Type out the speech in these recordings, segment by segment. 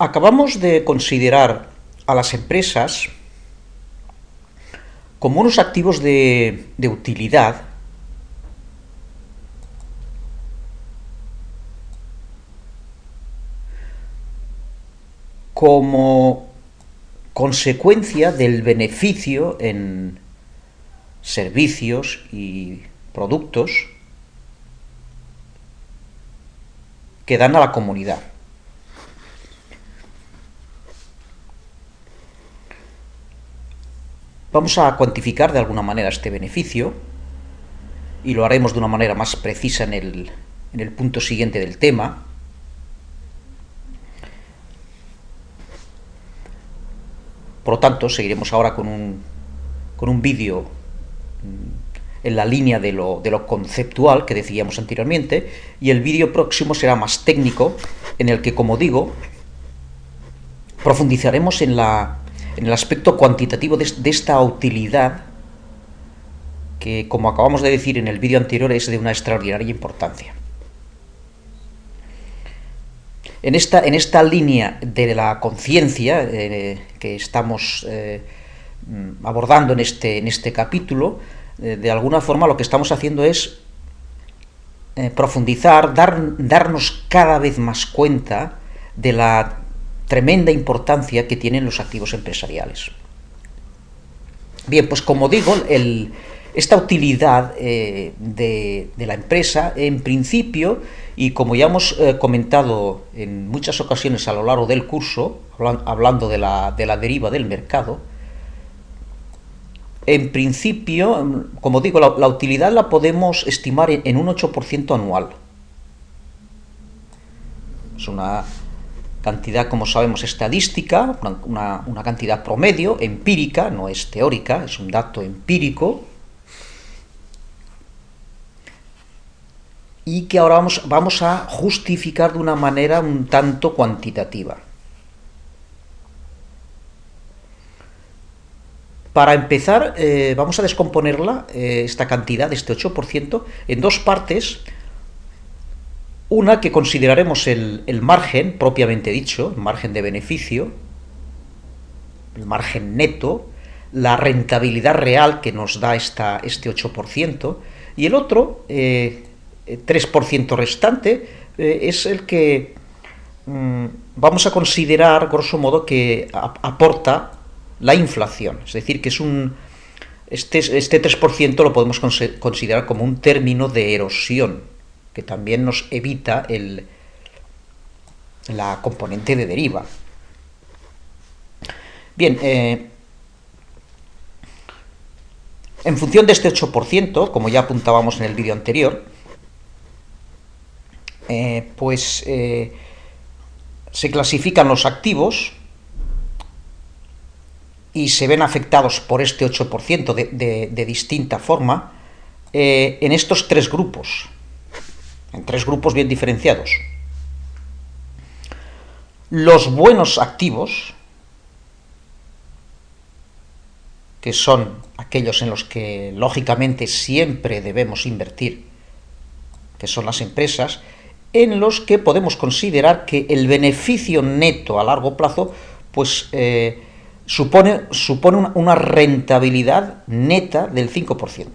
Acabamos de considerar a las empresas como unos activos de utilidad como consecuencia del beneficio en servicios y productos que dan a la comunidad. Vamos a cuantificar de alguna manera este beneficio y lo haremos de una manera más precisa en el punto siguiente del tema. Por lo tanto, seguiremos ahora con un vídeo en la línea de lo conceptual que decíamos anteriormente, y el vídeo próximo será más técnico, en el que, como digo, profundizaremos en el aspecto cuantitativo de esta utilidad que, como acabamos de decir en el vídeo anterior, es de una extraordinaria importancia. En esta línea de la conciencia que estamos abordando en este capítulo, de alguna forma lo que estamos haciendo es profundizar, darnos cada vez más cuenta de la tremenda importancia que tienen los activos empresariales. Bien, pues como digo, esta utilidad de la empresa, en principio, y como ya hemos comentado en muchas ocasiones a lo largo del curso, hablando de la deriva del mercado, en principio, como digo, la utilidad la podemos estimar en un 8% anual. Es una cantidad, como sabemos, estadística, una cantidad promedio, empírica, no es teórica, es un dato empírico, y que ahora vamos a justificar de una manera un tanto cuantitativa. Para empezar, vamos a descomponerla, esta cantidad, este 8%, en dos partes. Una que consideraremos el margen, propiamente dicho, el margen de beneficio, el margen neto, la rentabilidad real que nos da este 8%, y el otro, 3% restante, es el que vamos a considerar, grosso modo, que aporta la inflación. Es decir, que es este 3% lo podemos considerar como un término de erosión, que también nos evita la componente de deriva. Bien, en función de este 8%, como ya apuntábamos en el vídeo anterior, se clasifican los activos y se ven afectados por este 8% de distinta forma en estos tres grupos, en tres grupos bien diferenciados. Los buenos activos, que son aquellos en los que lógicamente siempre debemos invertir, que son las empresas, en los que podemos considerar que el beneficio neto a largo plazo pues supone una rentabilidad neta del 5%.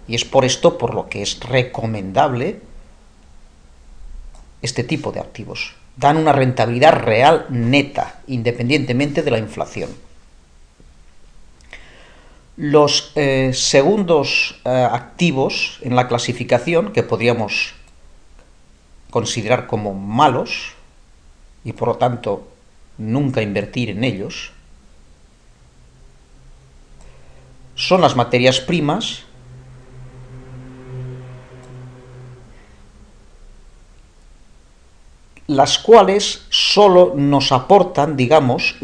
Y es por esto por lo que es recomendable este tipo de activos. Dan una rentabilidad real neta, independientemente de la inflación. Los segundos activos en la clasificación, que podríamos considerar como malos, y por lo tanto nunca invertir en ellos, son las materias primas, las cuales solo nos aportan, digamos,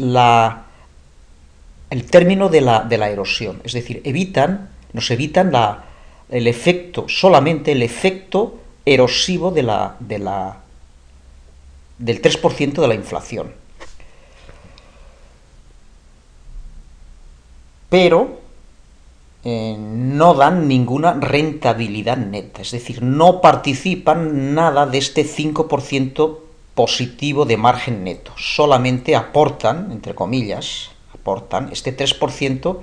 el término de la erosión, es decir, nos evitan solamente el efecto erosivo del 3% de la inflación. Pero no dan ninguna rentabilidad neta, es decir, no participan nada de este 5% positivo de margen neto. Solamente aportan, entre comillas, aportan este 3%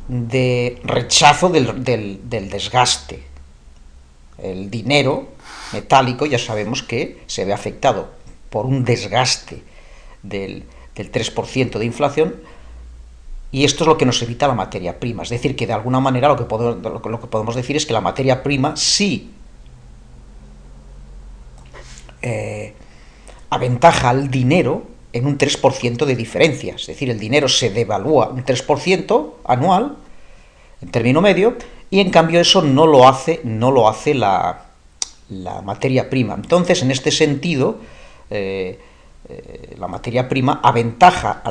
de rechazo del desgaste. El dinero metálico ya sabemos que se ve afectado por un desgaste del 3% de inflación, y esto es lo que nos evita la materia prima. Es decir, que de alguna manera lo que podemos decir es que la materia prima sí aventaja al dinero en un 3% de diferencia. Es decir, el dinero se devalúa un 3% anual, en término medio, y en cambio eso no lo hace la materia prima. Entonces, en este sentido, la materia prima aventaja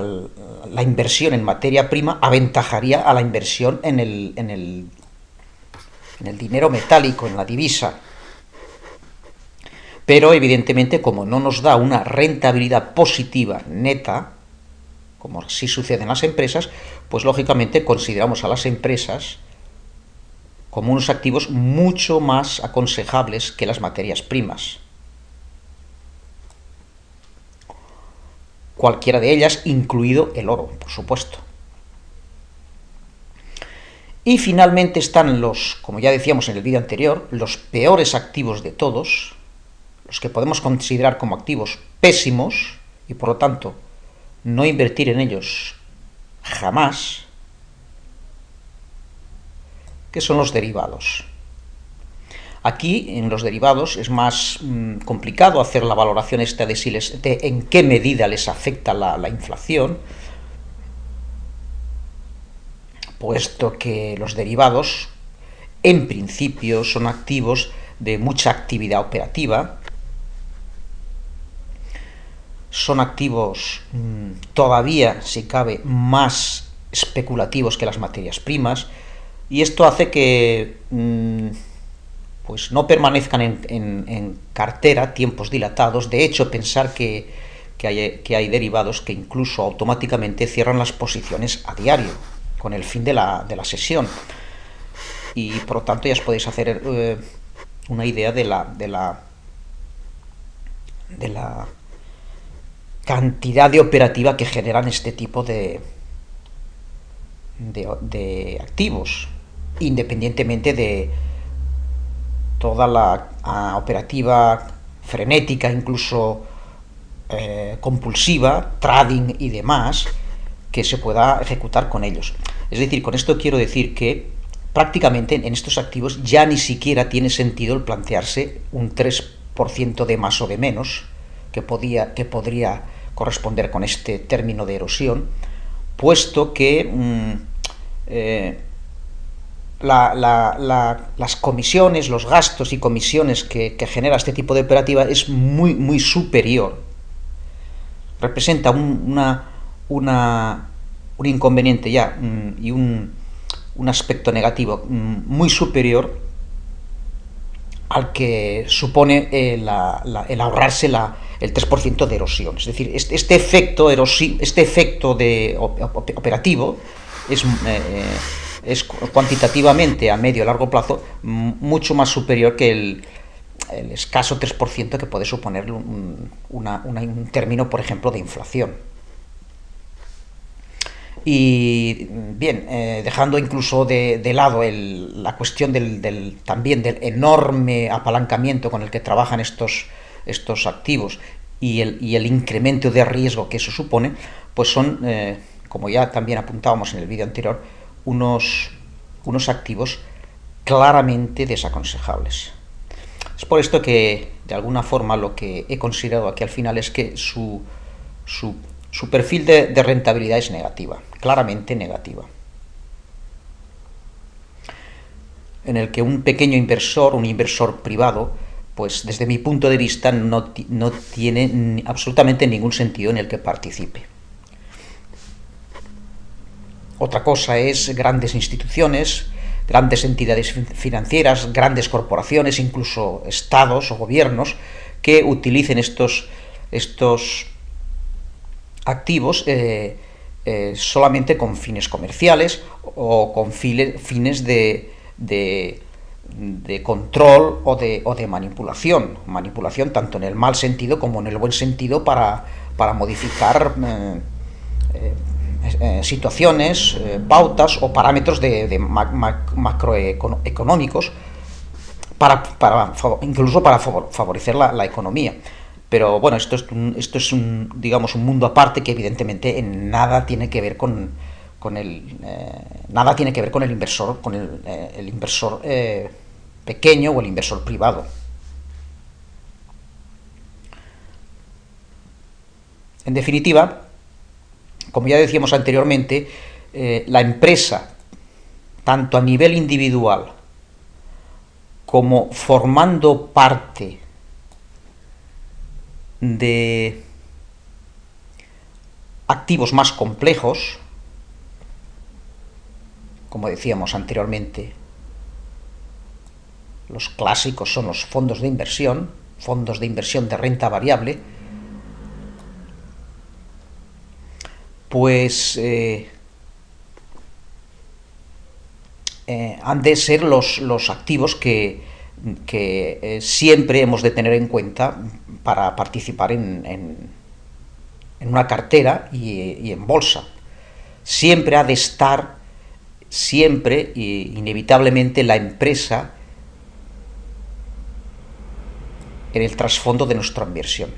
la inversión en materia prima, aventajaría a la inversión en el dinero metálico, en la divisa. Pero, evidentemente, como no nos da una rentabilidad positiva neta, como sí sucede en las empresas, pues lógicamente consideramos a las empresas como unos activos mucho más aconsejables que las materias primas. Cualquiera de ellas, incluido el oro, por supuesto. Y finalmente están como ya decíamos en el vídeo anterior, los peores activos de todos, los que podemos considerar como activos pésimos, y por lo tanto no invertir en ellos jamás, que son los derivados. Aquí, en los derivados, es más complicado hacer la valoración de en qué medida les afecta la inflación, puesto que los derivados, en principio, son activos de mucha actividad operativa, son activos todavía, si cabe, más especulativos que las materias primas, y esto hace que pues no permanezcan en cartera tiempos dilatados. De hecho, pensar que hay derivados que incluso automáticamente cierran las posiciones a diario, con el fin de la sesión. Y por lo tanto ya os podéis hacer una idea de la cantidad de operativa que generan este tipo de activos, independientemente de toda la operativa frenética, incluso compulsiva, trading y demás, que se pueda ejecutar con ellos. Es decir, con esto quiero decir que prácticamente en estos activos ya ni siquiera tiene sentido el plantearse un 3% de más o de menos, que podría corresponder con este término de erosión, puesto que las comisiones, los gastos y comisiones que genera este tipo de operativa es muy, muy superior. Representa un inconveniente ya y un aspecto negativo muy superior al que supone el ahorrarse el 3% de erosión. Es decir, este efecto operativo es cuantitativamente a medio y largo plazo mucho más superior que el escaso 3% que puede suponer un término, por ejemplo, de inflación. Y bien, dejando incluso de lado la cuestión también del enorme apalancamiento con el que trabajan estos activos y el incremento de riesgo que eso supone, pues son, como ya también apuntábamos en el vídeo anterior, unos activos claramente desaconsejables. Es por esto que, de alguna forma, lo que he considerado aquí al final es que su perfil de rentabilidad es negativa, claramente negativa. En el que un pequeño inversor, un inversor privado, pues desde mi punto de vista no tiene absolutamente ningún sentido en el que participe. Otra cosa es grandes instituciones, grandes entidades financieras, grandes corporaciones, incluso estados o gobiernos, que utilicen estos activos solamente con fines comerciales o con fines de de control o de manipulación. Manipulación tanto en el mal sentido como en el buen sentido para modificar situaciones, pautas o parámetros macroeconómicos incluso para favorecer la economía. Pero bueno, esto es digamos, un mundo aparte que evidentemente en nada tiene que ver con nada tiene que ver con el inversor, el inversor pequeño o el inversor privado. En definitiva, como ya decíamos anteriormente, la empresa, tanto a nivel individual como formando parte de activos más complejos, como decíamos anteriormente, los clásicos son los fondos de inversión de renta variable, pues han de ser los activos que siempre hemos de tener en cuenta para participar en una cartera y en bolsa. Siempre ha de estar, siempre, inevitablemente, la empresa en el trasfondo de nuestra inversión,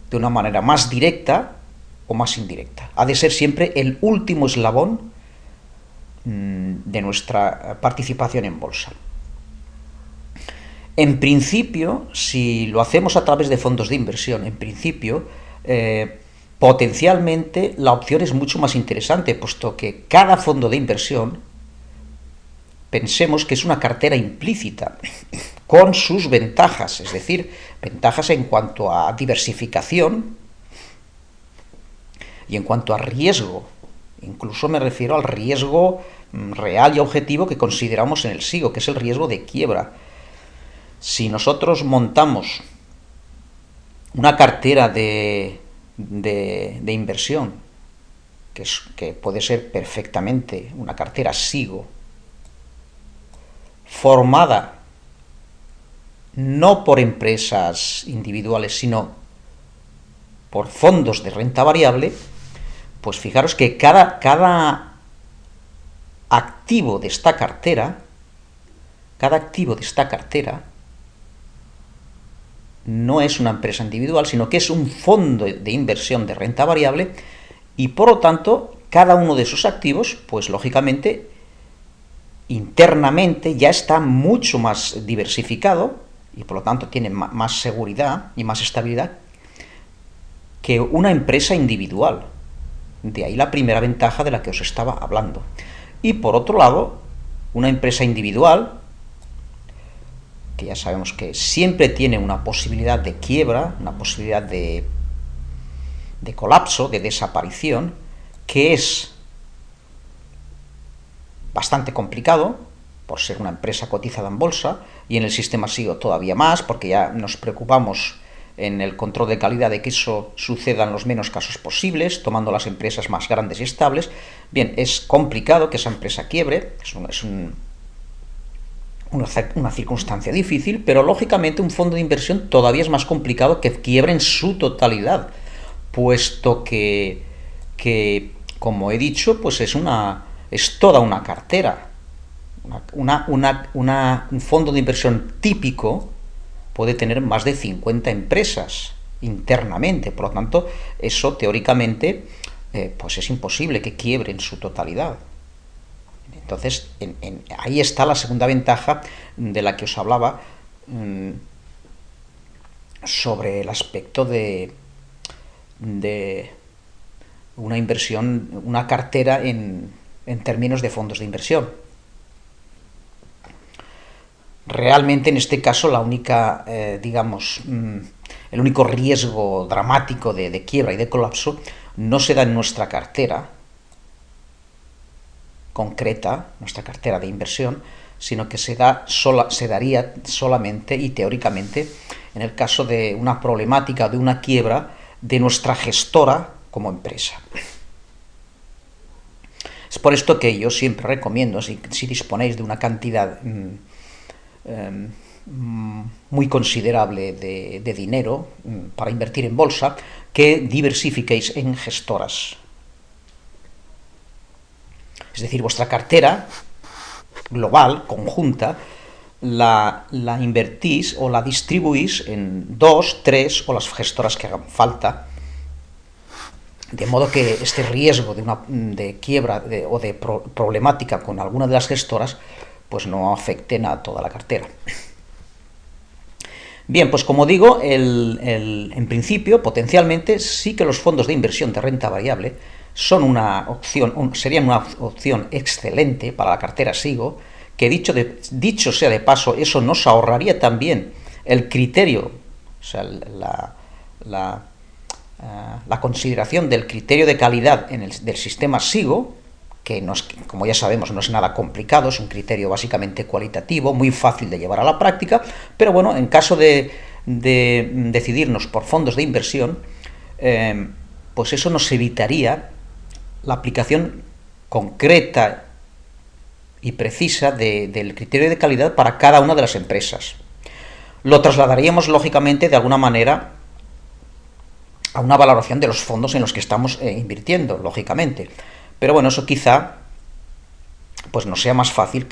de una manera más directa o más indirecta. Ha de ser siempre el último eslabón de nuestra participación en bolsa. En principio, si lo hacemos a través de fondos de inversión, en principio, potencialmente la opción es mucho más interesante, puesto que cada fondo de inversión, pensemos que es una cartera implícita, con sus ventajas, es decir, ventajas en cuanto a diversificación y en cuanto a riesgo. Incluso me refiero al riesgo real y objetivo que consideramos en el SIGO, que es el riesgo de quiebra. Si nosotros montamos una cartera de inversión, que puede ser perfectamente una cartera SIGO, formada no por empresas individuales, sino por fondos de renta variable, pues fijaros que cada activo de esta cartera, no es una empresa individual, sino que es un fondo de inversión de renta variable, y por lo tanto, cada uno de esos activos, pues lógicamente, internamente ya está mucho más diversificado, y por lo tanto tiene más seguridad y más estabilidad que una empresa individual. De ahí la primera ventaja de la que os estaba hablando. Y por otro lado, una empresa individual, que ya sabemos que siempre tiene una posibilidad de quiebra, una posibilidad de colapso, de desaparición, que es bastante complicado, por ser una empresa cotizada en bolsa, y en el sistema SIGO todavía más, porque ya nos preocupamos en el control de calidad de que eso suceda en los menos casos posibles, tomando las empresas más grandes y estables. Bien, es complicado que esa empresa quiebre, es una circunstancia difícil, pero lógicamente un fondo de inversión todavía es más complicado que quiebre en su totalidad, puesto que como he dicho, pues es toda una cartera. Un fondo de inversión típico puede tener más de 50 empresas internamente, por lo tanto, eso teóricamente pues es imposible que quiebre en su totalidad. Entonces, ahí está la segunda ventaja de la que os hablaba, sobre el aspecto de una inversión, una cartera en términos de fondos de inversión. Realmente en este caso la única, digamos, el único riesgo dramático de quiebra y de colapso no se da en nuestra cartera concreta, nuestra cartera de inversión, sino que se daría solamente y teóricamente en el caso de una problemática, de una quiebra de nuestra gestora como empresa. Es por esto que yo siempre recomiendo, si disponéis de una cantidad muy considerable de dinero para invertir en bolsa, que diversifiquéis en gestoras. Es decir, vuestra cartera global, conjunta, la invertís o la distribuís en 2, 3 o las gestoras que hagan falta, de modo que este riesgo de quiebra o de problemática con alguna de las gestoras pues no afecten a toda la cartera. Bien, pues como digo, en principio, potencialmente, sí que los fondos de inversión de renta variable son una opción, serían una opción excelente para la cartera SIGO, que dicho sea de paso, eso nos ahorraría también el criterio, o sea, la consideración del criterio de calidad del sistema SIGO, que no es, como ya sabemos, no es nada complicado, es un criterio básicamente cualitativo, muy fácil de llevar a la práctica, pero bueno, en caso de decidirnos por fondos de inversión, pues eso nos evitaría la aplicación concreta y precisa del criterio de calidad para cada una de las empresas. Lo trasladaríamos, lógicamente, de alguna manera a una valoración de los fondos en los que estamos invirtiendo, lógicamente. Pero bueno, eso quizá pues no sea más fácil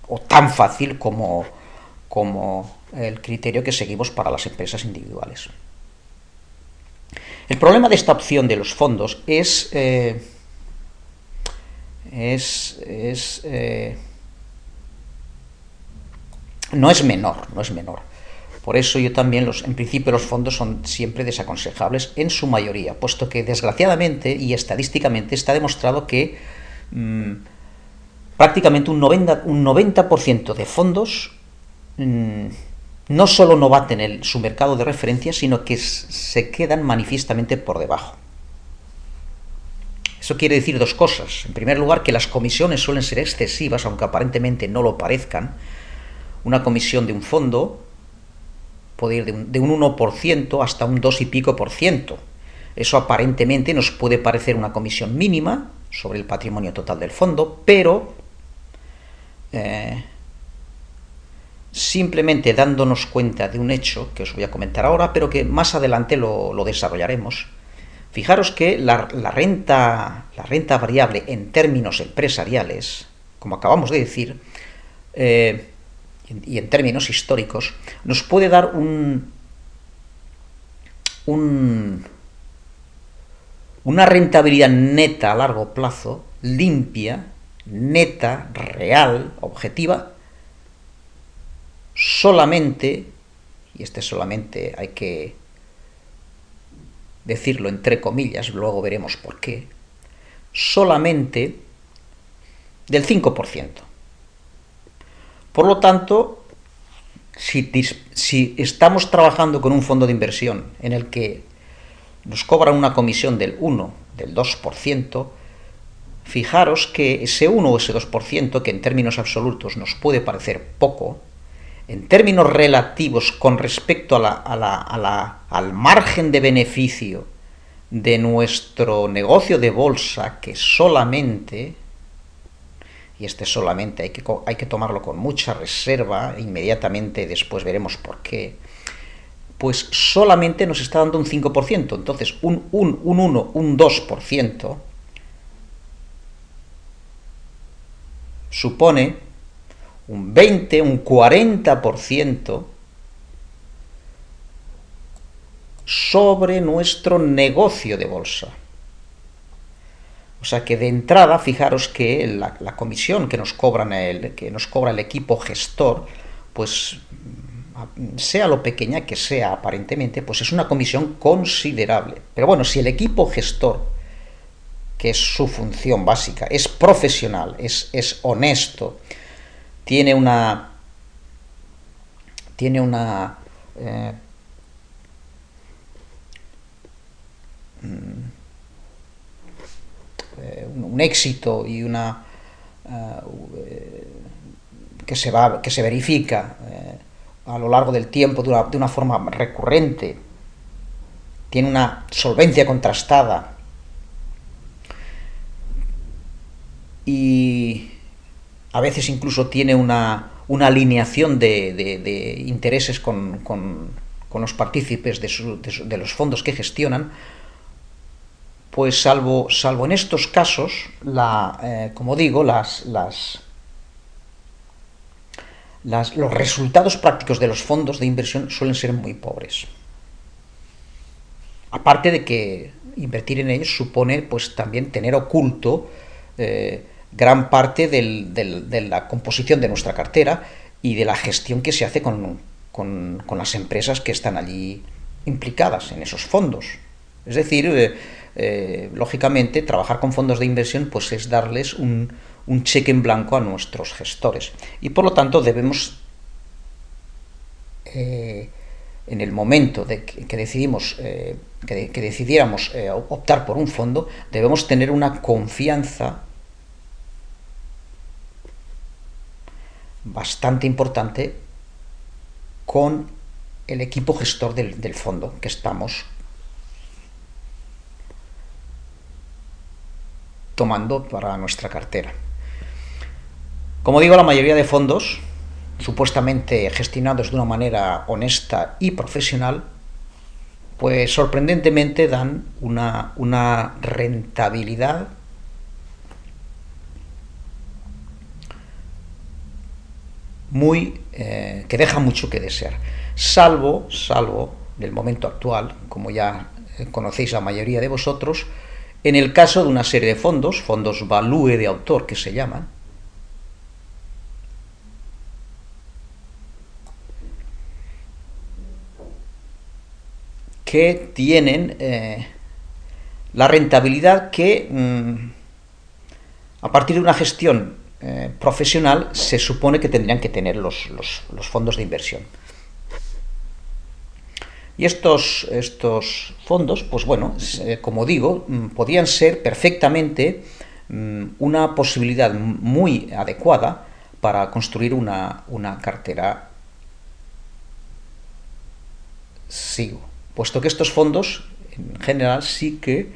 o tan fácil como el criterio que seguimos para las empresas individuales. El problema de esta opción de los fondos no es menor. Por eso yo también, en principio, los fondos son siempre desaconsejables en su mayoría, puesto que desgraciadamente y estadísticamente está demostrado que prácticamente un 90% de fondos no solo no baten su mercado de referencia, sino que se quedan manifiestamente por debajo. Eso quiere decir dos cosas. En primer lugar, que las comisiones suelen ser excesivas, aunque aparentemente no lo parezcan. Una comisión de un fondo puede ir de un 1% hasta un 2 y pico por ciento. Eso aparentemente nos puede parecer una comisión mínima sobre el patrimonio total del fondo, pero simplemente dándonos cuenta de un hecho que os voy a comentar ahora, pero que más adelante lo desarrollaremos. Fijaros que la renta variable en términos empresariales, como acabamos de decir, y en términos históricos, nos puede dar una rentabilidad neta a largo plazo, limpia, neta, real, objetiva, solamente, y solamente hay que decirlo entre comillas, luego veremos por qué, solamente del 5%. Por lo tanto, si estamos trabajando con un fondo de inversión en el que nos cobran una comisión del 1, del 2%, fijaros que ese 1 o ese 2%, que en términos absolutos nos puede parecer poco, en términos relativos con respecto al margen de beneficio de nuestro negocio de bolsa, que solamente, y solamente hay que tomarlo con mucha reserva, inmediatamente después veremos por qué, pues solamente nos está dando un 5%, entonces un 1, un 2% supone un 20, un 40% sobre nuestro negocio de bolsa. O sea que de entrada, fijaros que la comisión que nos cobra el equipo gestor, pues sea lo pequeña que sea aparentemente, pues es una comisión considerable. Pero bueno, si el equipo gestor, que es su función básica, es profesional, es honesto, tiene un éxito y que se verifica a lo largo del tiempo de una forma recurrente, tiene una solvencia contrastada y a veces incluso tiene una una alineación de intereses con los partícipes de los fondos que gestionan, pues salvo en estos casos, como digo, los resultados prácticos de los fondos de inversión suelen ser muy pobres. Aparte de que invertir en ellos supone pues también tener oculto gran parte de la composición de nuestra cartera y de la gestión que se hace con las empresas que están allí implicadas en esos fondos. Es decir, lógicamente, trabajar con fondos de inversión pues es darles un cheque en blanco a nuestros gestores. Y por lo tanto debemos, en el momento de que decidimos, que decidiéramos optar por un fondo, debemos tener una confianza bastante importante con el equipo gestor del fondo que estamos tomando para nuestra cartera. Como digo, la mayoría de fondos, supuestamente gestionados de una manera honesta y profesional, pues sorprendentemente dan una rentabilidad que deja mucho que desear, salvo en el momento actual, como ya conocéis la mayoría de vosotros, en el caso de una serie de fondos value de autor que se llaman, que tienen la rentabilidad que a partir de una gestión profesional se supone que tendrían que tener los fondos de inversión. Y estos fondos, pues bueno, como digo, podrían ser perfectamente una posibilidad muy adecuada para construir una cartera SIGO, puesto que estos fondos, en general, sí que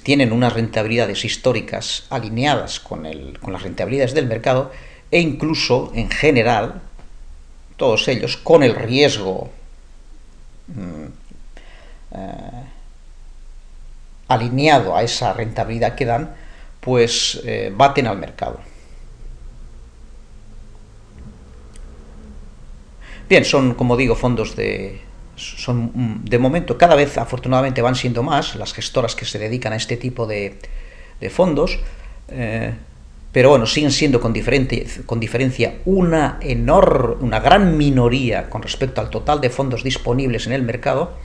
tienen unas rentabilidades históricas alineadas con las rentabilidades del mercado e incluso, en general, todos ellos, con el riesgo alineado a esa rentabilidad que dan, pues baten al mercado. Bien, son, como digo, fondos de momento, cada vez afortunadamente van siendo más las gestoras que se dedican a este tipo de fondos, pero bueno, siguen siendo con diferencia una gran minoría con respecto al total de fondos disponibles en el mercado.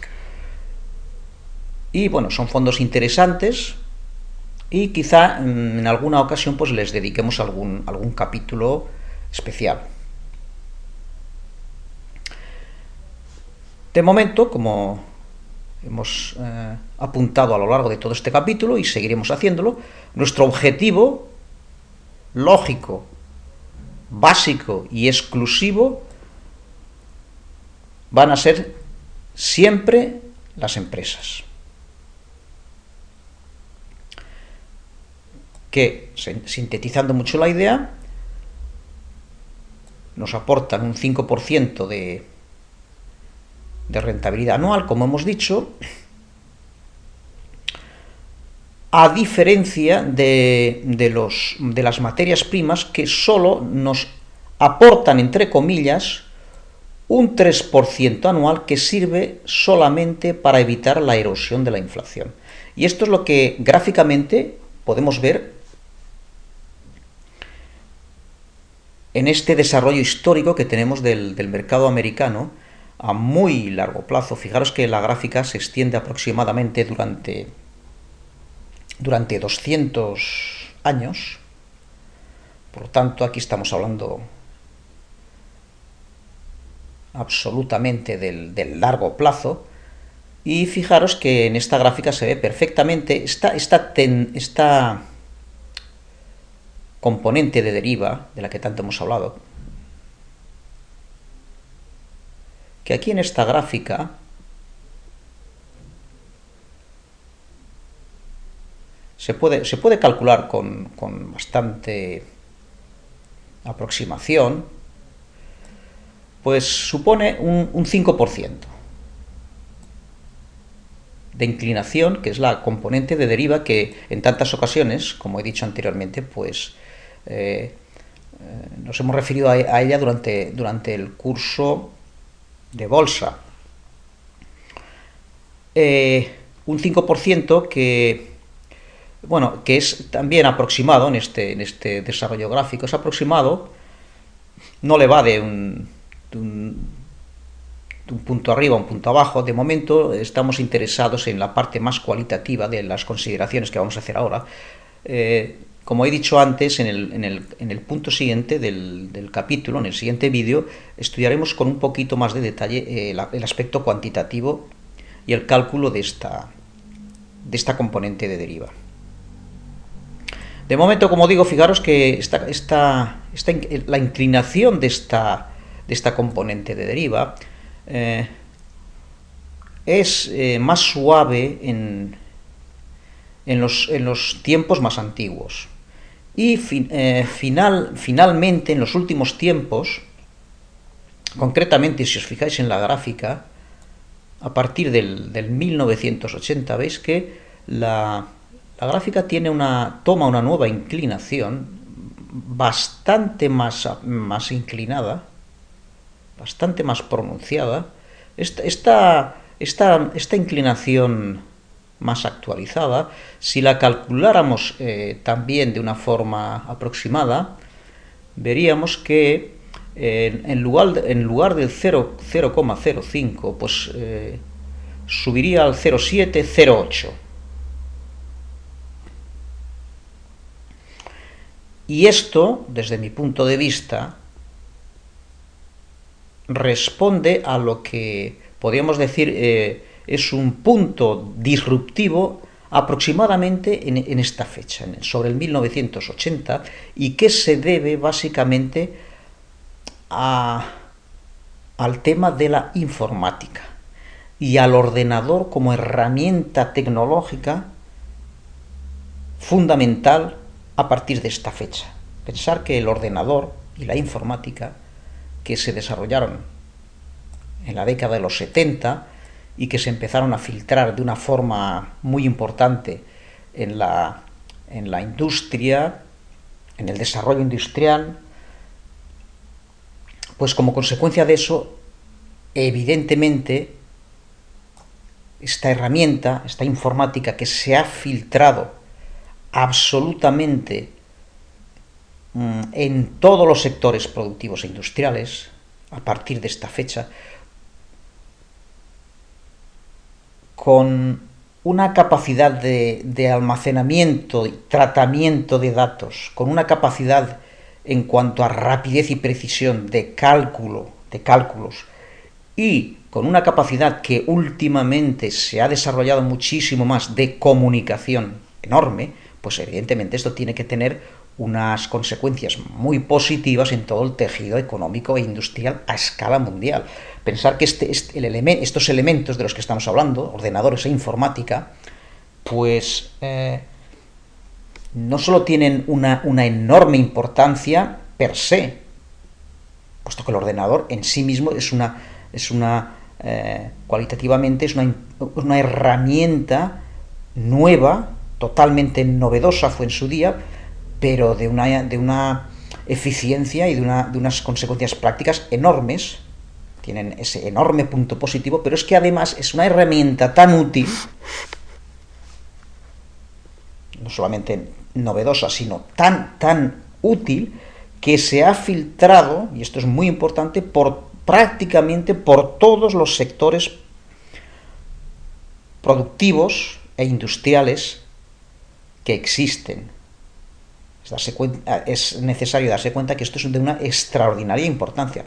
Y bueno, son fondos interesantes y quizá en alguna ocasión pues les dediquemos algún capítulo especial. De momento, como hemos apuntado a lo largo de todo este capítulo y seguiremos haciéndolo, nuestro objetivo lógico, básico y exclusivo van a ser siempre las empresas, que, sintetizando mucho la idea, nos aportan un 5% de rentabilidad anual, como hemos dicho, a diferencia de las materias primas que solo nos aportan, entre comillas, un 3% anual que sirve solamente para evitar la erosión de la inflación. Y esto es lo que gráficamente podemos ver en este desarrollo histórico que tenemos del mercado americano a muy largo plazo. Fijaros que la gráfica se extiende aproximadamente durante 200 años. Por lo tanto, aquí estamos hablando absolutamente del largo plazo. Y fijaros que en esta gráfica se ve perfectamente esta componente de deriva de la que tanto hemos hablado, que aquí en esta gráfica se puede calcular con bastante aproximación, pues supone un 5% de inclinación, que es la componente de deriva que en tantas ocasiones, como he dicho anteriormente, pues nos hemos referido a ella durante el curso de bolsa. Un 5% que, bueno, que es también aproximado en este desarrollo gráfico, es aproximado, no le va de un punto arriba a un punto abajo. De momento estamos interesados en la parte más cualitativa de las consideraciones que vamos a hacer ahora. Como he dicho antes, en el punto siguiente del capítulo, en el siguiente vídeo, estudiaremos con un poquito más de detalle el aspecto cuantitativo y el cálculo de esta componente de deriva. De momento, como digo, fijaros que la inclinación de esta componente de deriva es más suave en los tiempos más antiguos. Y finalmente, en los últimos tiempos, concretamente, si os fijáis en la gráfica, a partir del 1980, veis que la gráfica toma una nueva inclinación bastante más inclinada, bastante más pronunciada. Esta inclinación más actualizada, si la calculáramos también de una forma aproximada, veríamos que en lugar del 0,05, pues subiría al 0,7, 0,8. Y esto, desde mi punto de vista, responde a lo que podríamos decir es un punto disruptivo aproximadamente en esta fecha, sobre el 1980, y que se debe básicamente al tema de la informática y al ordenador como herramienta tecnológica fundamental a partir de esta fecha. Pensar que el ordenador y la informática, que se desarrollaron en la década de los 70 y que se empezaron a filtrar de una forma muy importante en la industria, en el desarrollo industrial, pues como consecuencia de eso, evidentemente, esta herramienta, esta informática que se ha filtrado absolutamente en todos los sectores productivos e industriales, a partir de esta fecha, con una capacidad de almacenamiento y tratamiento de datos, con una capacidad en cuanto a rapidez y precisión de cálculos, y con una capacidad que últimamente se ha desarrollado muchísimo más de comunicación enorme, pues evidentemente esto tiene que tener unas consecuencias muy positivas en todo el tejido económico e industrial a escala mundial. Pensar que estos elementos de los que estamos hablando, ordenadores e informática, pues no solo tienen una enorme importancia per se, puesto que el ordenador en sí mismo cualitativamente es una herramienta nueva, totalmente novedosa fue en su día, pero de una eficiencia y de unas consecuencias prácticas enormes. Tienen ese enorme punto positivo, pero es que además es una herramienta tan útil, no solamente novedosa, sino tan útil, que se ha filtrado, y esto es muy importante, prácticamente por todos los sectores productivos e industriales que existen. Es necesario darse cuenta que esto es de una extraordinaria importancia.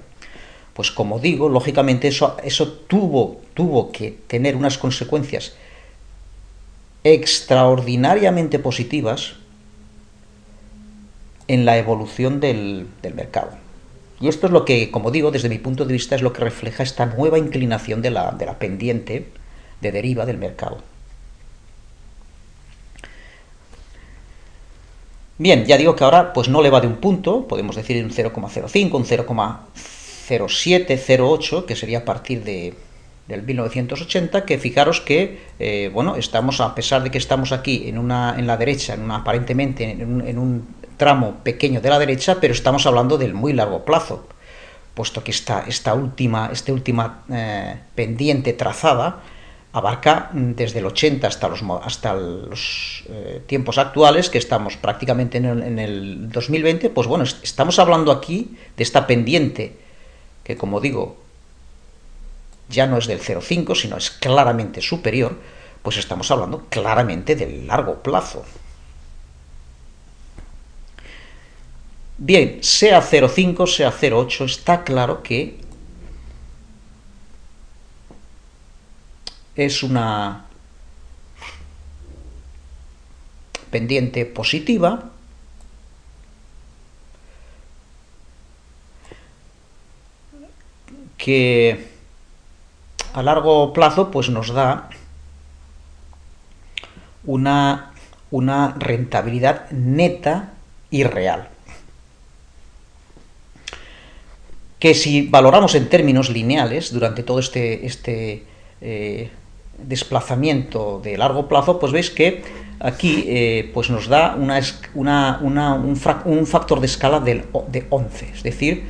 Pues como digo, lógicamente eso tuvo que tener unas consecuencias extraordinariamente positivas en la evolución del mercado. Y esto es lo que, como digo, desde mi punto de vista, es lo que refleja esta nueva inclinación de la pendiente de deriva del mercado. Bien, ya digo que ahora pues no le va de un punto, podemos decir un 0,05, un 0,0708, que sería a partir del 1980, que fijaros que, bueno, estamos, a pesar de que estamos aquí en la derecha, aparentemente en un tramo pequeño de la derecha, pero estamos hablando del muy largo plazo, puesto que esta última pendiente trazada abarca desde el 80 hasta los tiempos actuales, que estamos prácticamente en el 2020, pues bueno, estamos hablando aquí de esta pendiente, que como digo, ya no es del 0,5, sino es claramente superior, pues estamos hablando claramente del largo plazo. Bien, sea 0,5, sea 0,8, está claro que es una pendiente positiva que a largo plazo pues nos da una rentabilidad neta y real, que si valoramos en términos lineales durante todo este desplazamiento de largo plazo, pues veis que aquí pues nos da un factor de escala de 11, es decir,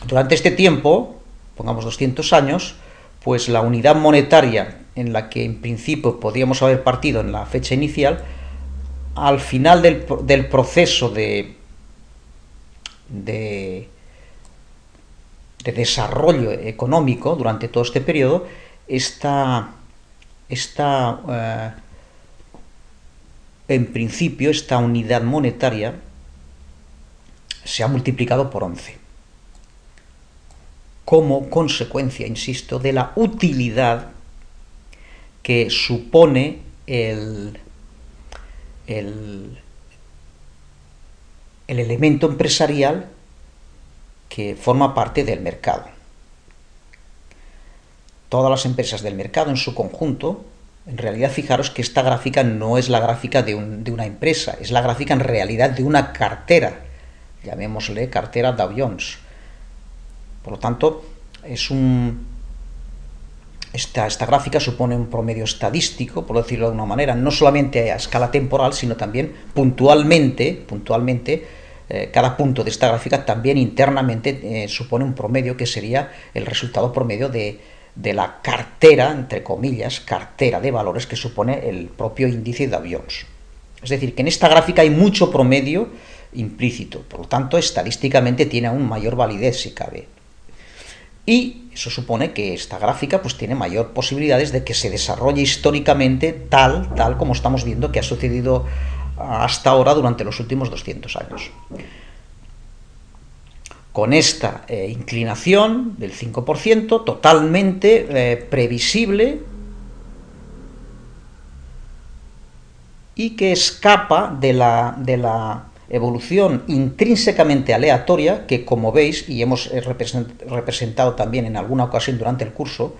durante este tiempo, pongamos 200 años, pues la unidad monetaria en la que en principio podríamos haber partido en la fecha inicial, al final del proceso de desarrollo económico durante todo este periodo, en principio esta unidad monetaria se ha multiplicado por 11, como consecuencia, insisto, de la utilidad que supone el elemento empresarial que forma parte del mercado. Todas las empresas del mercado en su conjunto, en realidad fijaros que esta gráfica no es la gráfica de una empresa, es la gráfica en realidad de una cartera, llamémosle cartera Dow Jones. Por lo tanto, esta gráfica supone un promedio estadístico, por decirlo de una manera, no solamente a escala temporal, sino también puntualmente, cada punto de esta gráfica también internamente supone un promedio que sería el resultado promedio de la cartera, entre comillas, cartera de valores que supone el propio índice Dow Jones. Es decir, que en esta gráfica hay mucho promedio implícito, por lo tanto, estadísticamente tiene aún mayor validez si cabe. Y eso supone que esta gráfica pues tiene mayor posibilidades de que se desarrolle históricamente tal como estamos viendo que ha sucedido hasta ahora durante los últimos 200 años. Con esta inclinación del 5%, totalmente previsible y que escapa de la evolución intrínsecamente aleatoria que, como veis, y hemos representado también en alguna ocasión durante el curso,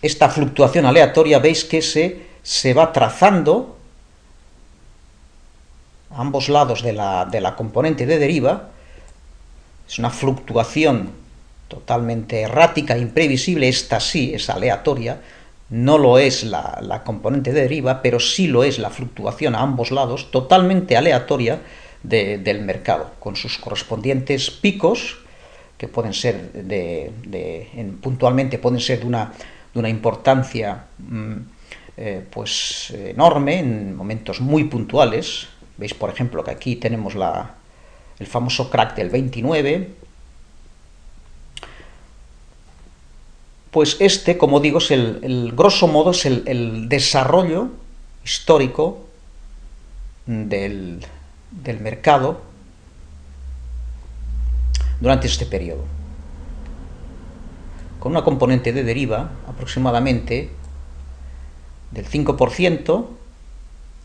esta fluctuación aleatoria veis que se va trazando a ambos lados de la componente de deriva. Es una fluctuación totalmente errática, imprevisible. Esta sí es aleatoria, no lo es la componente de deriva, pero sí lo es la fluctuación a ambos lados, totalmente aleatoria del mercado, con sus correspondientes picos, que pueden ser puntualmente pueden ser de una importancia pues enorme en momentos muy puntuales. Veis, por ejemplo, que aquí tenemos el famoso crack del 29. Pues como digo, es grosso modo es el desarrollo histórico del mercado durante este periodo, con una componente de deriva aproximadamente del 5%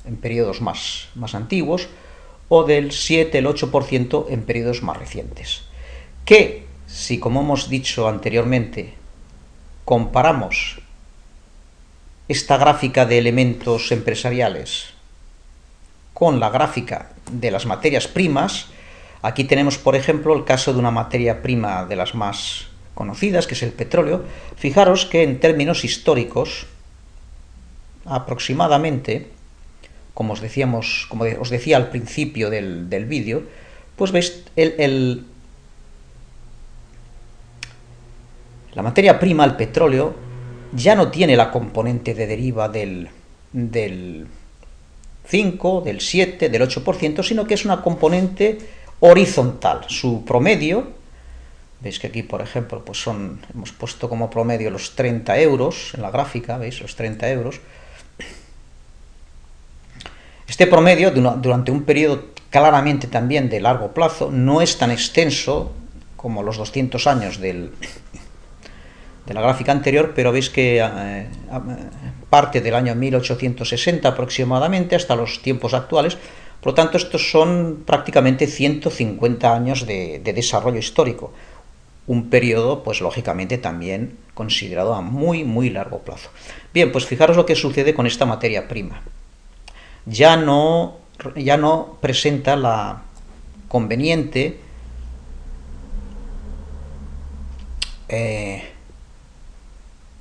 en periodos más antiguos, o del 7, el 8% en periodos más recientes. Que, si como hemos dicho anteriormente, comparamos esta gráfica de elementos empresariales con la gráfica de las materias primas, aquí tenemos, por ejemplo, el caso de una materia prima de las más conocidas, que es el petróleo. Fijaros que en términos históricos, aproximadamente, como os decía al principio del vídeo, pues veis la materia prima, el petróleo, ya no tiene la componente de deriva del 5, del 7, del 8%, sino que es una componente horizontal. Su promedio, veis que aquí, por ejemplo, pues hemos puesto como promedio los 30 euros en la gráfica, veis, los 30 euros. Este promedio, durante un periodo claramente también de largo plazo, no es tan extenso como los 200 años de la gráfica anterior, pero veis que parte del año 1860 aproximadamente hasta los tiempos actuales. Por lo tanto, estos son prácticamente 150 años de desarrollo histórico. Un periodo, pues lógicamente también considerado a muy, muy largo plazo. Bien, pues fijaros lo que sucede con esta materia prima. Ya no presenta la conveniente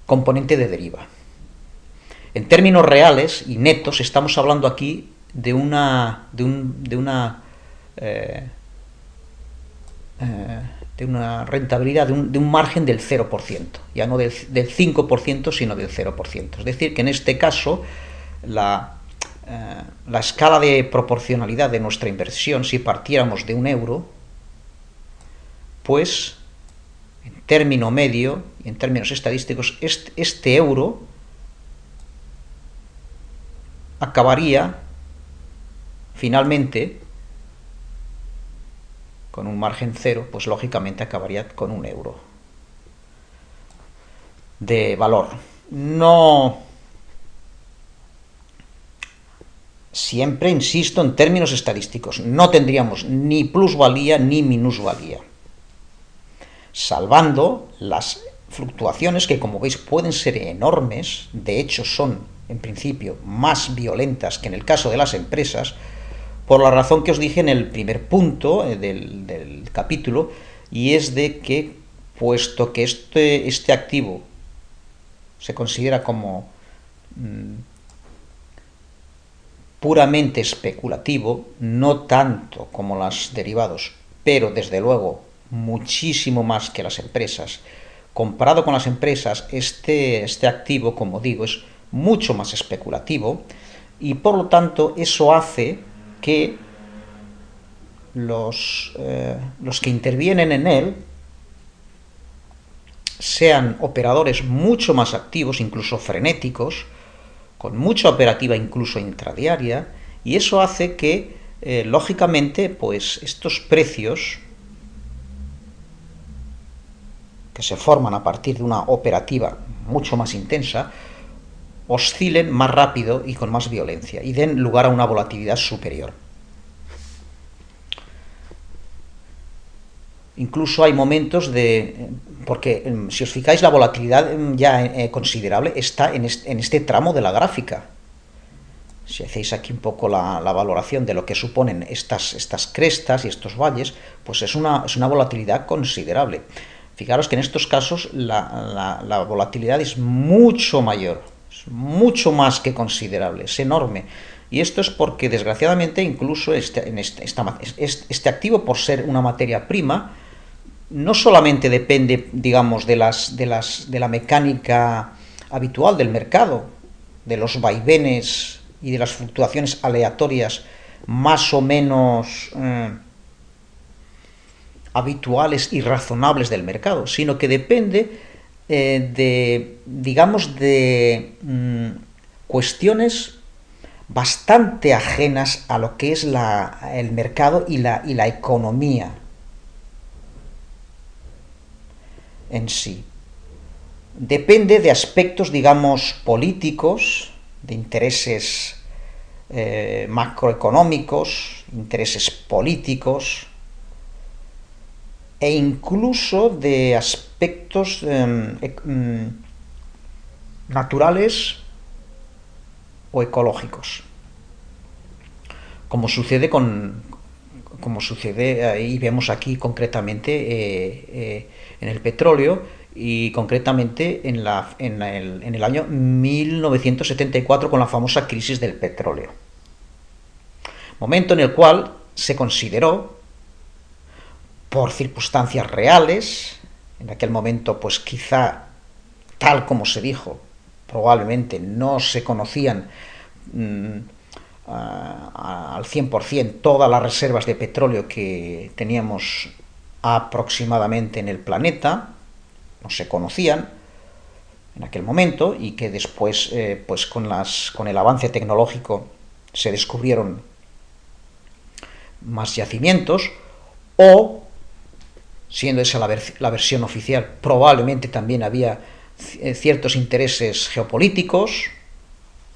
componente de deriva. En términos reales y netos, estamos hablando aquí de una rentabilidad, de un margen del 0%, ya no del 5%, sino del 0%. Es decir, que en este caso la escala de proporcionalidad de nuestra inversión, si partiéramos de 1 euro, pues en término medio y en términos estadísticos, este euro acabaría finalmente con un margen cero, pues lógicamente acabaría con 1 euro de valor. No, siempre insisto en términos estadísticos, no tendríamos ni plusvalía ni minusvalía, salvando las fluctuaciones que, como veis, pueden ser enormes. De hecho son en principio más violentas que en el caso de las empresas, por la razón que os dije en el primer punto del capítulo, y es de que, puesto que este activo se considera como puramente especulativo, no tanto como los derivados, pero desde luego muchísimo más que las empresas, comparado con las empresas, este activo, como digo, es mucho más especulativo, y por lo tanto eso hace que los que intervienen en él sean operadores mucho más activos, incluso frenéticos, con mucha operativa incluso intradiaria, y eso hace que, lógicamente, pues estos precios que se forman a partir de una operativa mucho más intensa, oscilen más rápido y con más violencia, y den lugar a una volatilidad superior. Incluso hay momentos porque si os fijáis, la volatilidad ya considerable está en este tramo de la gráfica. Si hacéis aquí un poco la valoración de lo que suponen estas crestas y estos valles, pues es una volatilidad considerable. Fijaros que en estos casos la volatilidad es mucho mayor, es mucho más que considerable, es enorme. Y esto es porque, desgraciadamente, incluso este activo, por ser una materia prima, no solamente depende, digamos, de la mecánica habitual del mercado, de los vaivenes y de las fluctuaciones aleatorias más o menos habituales y razonables del mercado, sino que depende de cuestiones bastante ajenas a lo que es el mercado y la economía en sí. Depende de aspectos, digamos, políticos, de intereses macroeconómicos, intereses políticos, e incluso de aspectos naturales o ecológicos, como sucede ahí vemos aquí concretamente en el petróleo y concretamente en el año 1974 con la famosa crisis del petróleo. Momento en el cual se consideró, por circunstancias reales, en aquel momento pues quizá, tal como se dijo, probablemente no se conocían al 100% todas las reservas de petróleo que teníamos aproximadamente en el planeta, no se conocían en aquel momento, y que después pues con el avance tecnológico se descubrieron más yacimientos, o siendo esa la versión oficial, probablemente también había ciertos intereses geopolíticos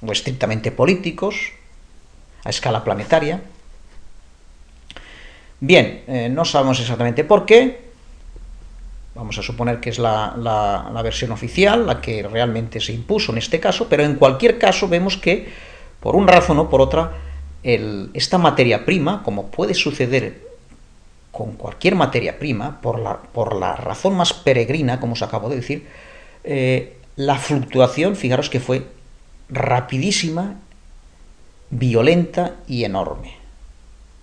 o estrictamente políticos a escala planetaria. Bien, no sabemos exactamente por qué. Vamos a suponer que es la versión oficial la que realmente se impuso en este caso, pero en cualquier caso vemos que, por una razón o por otra, esta materia prima, como puede suceder con cualquier materia prima, por la razón más peregrina, como os acabo de decir, la fluctuación, fijaros que fue rapidísima, violenta y enorme,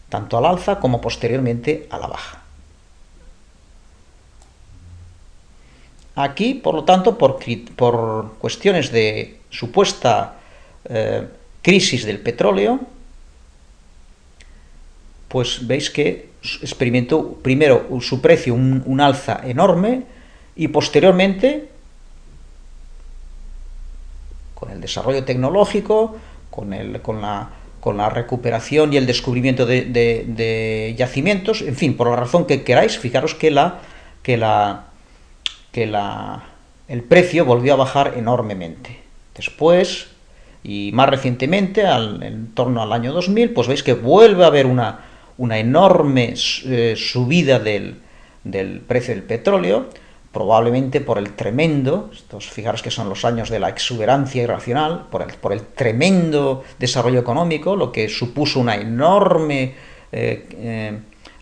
tanto al alza como posteriormente a la baja. Aquí, por lo tanto, por cuestiones de supuesta crisis del petróleo, pues veis que experimentó primero su precio un alza enorme, y posteriormente, con el desarrollo tecnológico, con la recuperación y el descubrimiento de yacimientos, en fin, por la razón que queráis, fijaros que el precio volvió a bajar enormemente. Después, y más recientemente, en torno al año 2000, pues veis que vuelve a haber una enorme subida del precio del petróleo, probablemente por el tremendo, fijaros que son los años de la exuberancia irracional, por el tremendo desarrollo económico, lo que supuso una enorme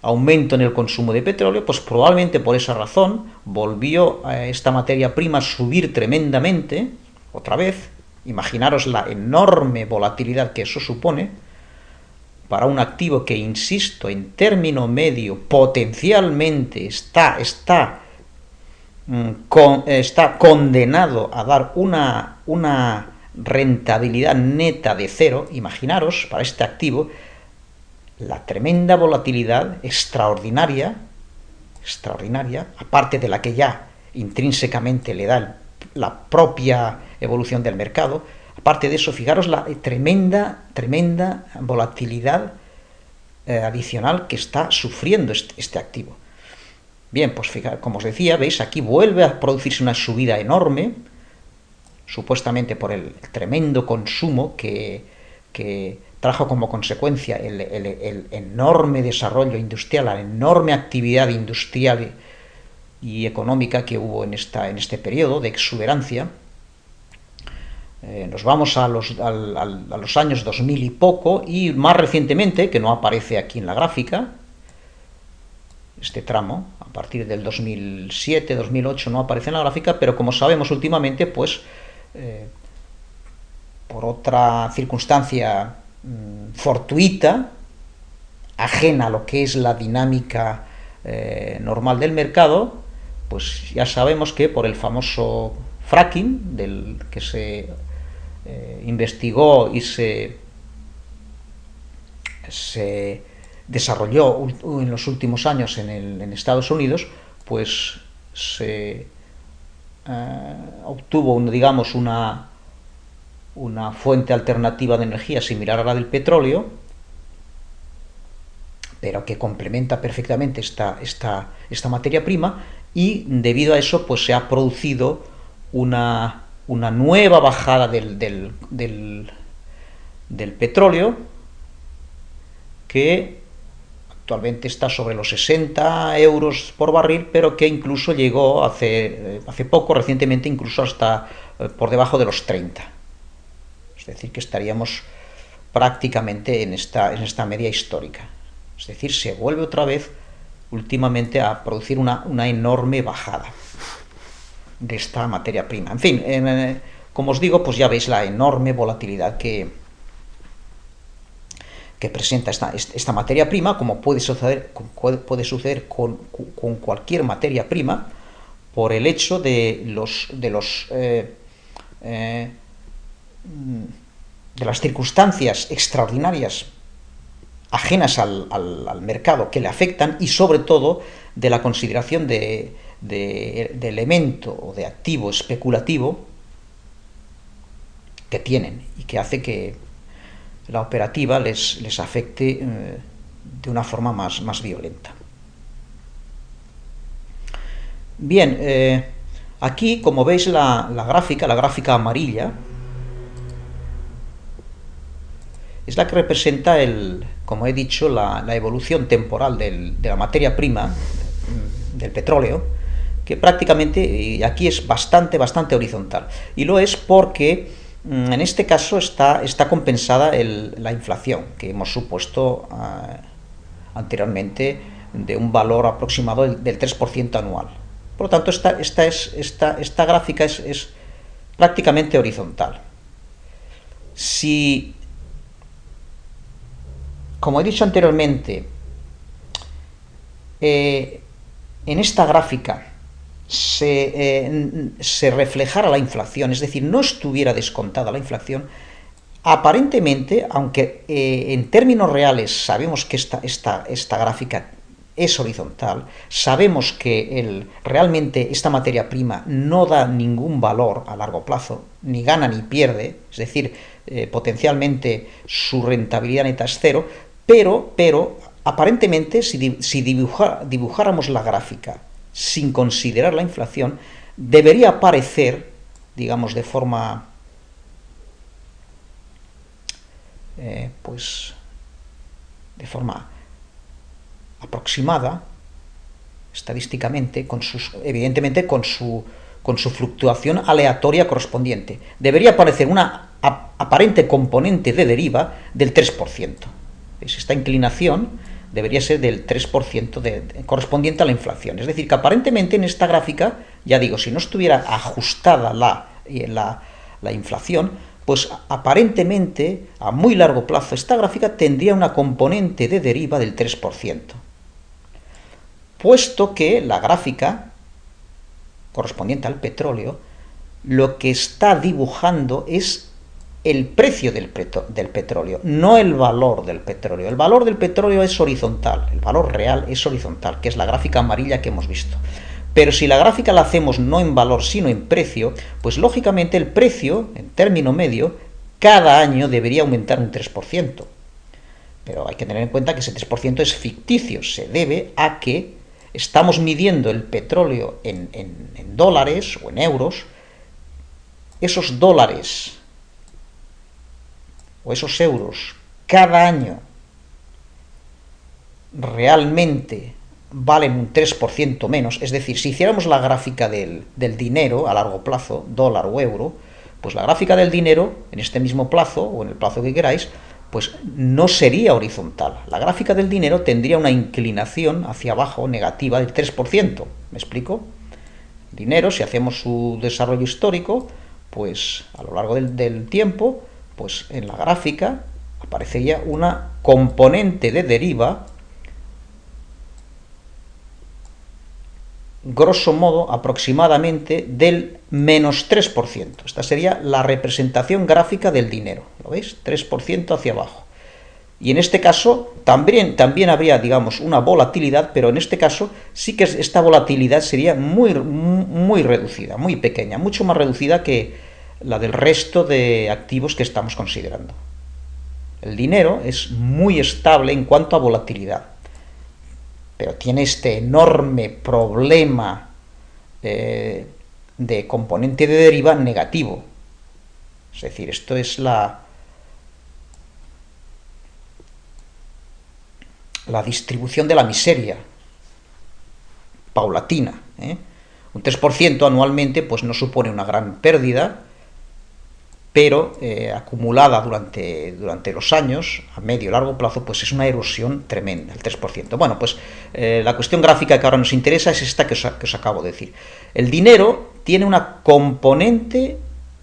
aumento en el consumo de petróleo, pues probablemente por esa razón volvió a esta materia prima a subir tremendamente, otra vez. Imaginaros la enorme volatilidad que eso supone para un activo que, insisto, en término medio potencialmente está condenado a dar una rentabilidad neta de cero. Imaginaros, para este activo, la tremenda volatilidad extraordinaria, aparte de la que ya intrínsecamente le da la propia evolución del mercado. Aparte de eso, fijaros la tremenda volatilidad adicional que está sufriendo este activo. Bien, pues fijaros, como os decía, veis, aquí vuelve a producirse una subida enorme, supuestamente por el tremendo consumo que trajo como consecuencia el enorme desarrollo industrial, la enorme actividad industrial y económica que hubo en este periodo de exuberancia. Nos vamos a los años 2000 y poco, y más recientemente, que no aparece aquí en la gráfica, este tramo, a partir del 2007, 2008 no aparece en la gráfica, pero como sabemos últimamente, pues por otra circunstancia fortuita, ajena a lo que es la dinámica normal del mercado, pues ya sabemos que por el famoso fracking, del que se investigó y se desarrolló en los últimos años en Estados Unidos, pues se obtuvo, digamos, una fuente alternativa de energía similar a la del petróleo, pero que complementa perfectamente esta materia prima, y debido a eso pues se ha producido una nueva bajada del petróleo, que actualmente está sobre los 60 euros por barril, pero que incluso llegó hace poco, recientemente, incluso hasta por debajo de los 30. Es decir, que estaríamos prácticamente en esta media histórica. Es decir, se vuelve otra vez últimamente a producir una enorme bajada de esta materia prima. En fin, como os digo, pues ya veis la enorme volatilidad que presenta esta materia prima, como puede suceder con cualquier materia prima, por el hecho de las circunstancias extraordinarias ajenas al mercado que le afectan, y sobre todo de la consideración de elemento o de activo especulativo que tienen y que hace que la operativa les afecte de una forma más violenta. Bien, aquí, como veis, la gráfica amarilla es la que representa, como he dicho, la evolución temporal de la materia prima, del petróleo, que prácticamente, y aquí es bastante horizontal. Y lo es porque en este caso está compensada la inflación, que hemos supuesto anteriormente de un valor aproximado del 3% anual. Por lo tanto, esta gráfica es prácticamente horizontal. Si, como he dicho anteriormente, en esta gráfica se reflejara la inflación, es decir, no estuviera descontada la inflación, aparentemente, aunque en términos reales sabemos que esta gráfica es horizontal, sabemos que realmente esta materia prima no da ningún valor a largo plazo, ni gana ni pierde, es decir, potencialmente su rentabilidad neta es cero, pero aparentemente si dibujáramos la gráfica sin considerar la inflación, debería parecer, digamos, de forma aproximada, estadísticamente, evidentemente con su fluctuación aleatoria correspondiente, debería aparecer una aparente componente de deriva del 3%. Esta inclinación debería ser del 3% correspondiente a la inflación. Es decir, que aparentemente en esta gráfica, ya digo, si no estuviera ajustada la inflación, pues aparentemente, a muy largo plazo, esta gráfica tendría una componente de deriva del 3%. Puesto que la gráfica correspondiente al petróleo, lo que está dibujando es el precio del petróleo, no el valor del petróleo. El valor del petróleo es horizontal, el valor real es horizontal, que es la gráfica amarilla que hemos visto. Pero si la gráfica la hacemos no en valor, sino en precio, pues lógicamente el precio, en término medio, cada año debería aumentar un 3%. Pero hay que tener en cuenta que ese 3% es ficticio, se debe a que estamos midiendo el petróleo en dólares o en euros. Esos dólares o esos euros cada año realmente valen un 3% menos, es decir, si hiciéramos la gráfica del dinero a largo plazo, dólar o euro, pues la gráfica del dinero, en este mismo plazo, o en el plazo que queráis, pues no sería horizontal. La gráfica del dinero tendría una inclinación hacia abajo negativa del 3%, ¿me explico? El dinero, si hacemos su desarrollo histórico, pues a lo largo del tiempo, pues en la gráfica aparecería una componente de deriva, grosso modo, aproximadamente del menos 3%. Esta sería la representación gráfica del dinero, ¿lo veis? 3% hacia abajo. Y en este caso también habría, digamos, una volatilidad, pero en este caso sí que esta volatilidad sería muy reducida, muy pequeña, mucho más reducida que la del resto de activos que estamos considerando. El dinero es muy estable en cuanto a volatilidad, pero tiene este enorme problema de componente de deriva negativo. Es decir, esto es la distribución de la miseria paulatina. Un 3% anualmente pues no supone una gran pérdida, pero acumulada durante los años, a medio y largo plazo, pues es una erosión tremenda, el 3%. Bueno, pues la cuestión gráfica que ahora nos interesa es esta que os acabo de decir. El dinero tiene una componente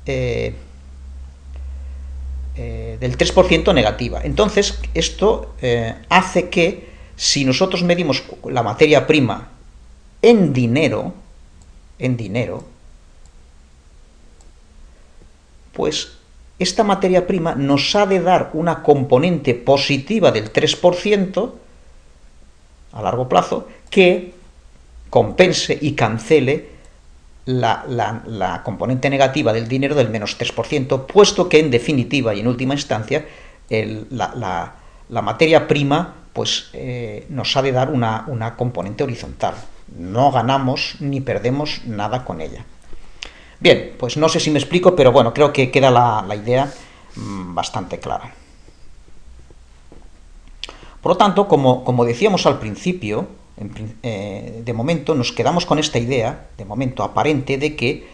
del 3% negativa. Entonces, esto hace que, si nosotros medimos la materia prima en dinero, pues esta materia prima nos ha de dar una componente positiva del 3% a largo plazo que compense y cancele la componente negativa del dinero del menos 3%, puesto que en definitiva y en última instancia la materia prima pues nos ha de dar una componente horizontal. No ganamos ni perdemos nada con ella. Bien, pues no sé si me explico, pero bueno, creo que queda la idea bastante clara. Por lo tanto, como decíamos al principio, de momento nos quedamos con esta idea, de momento aparente, de que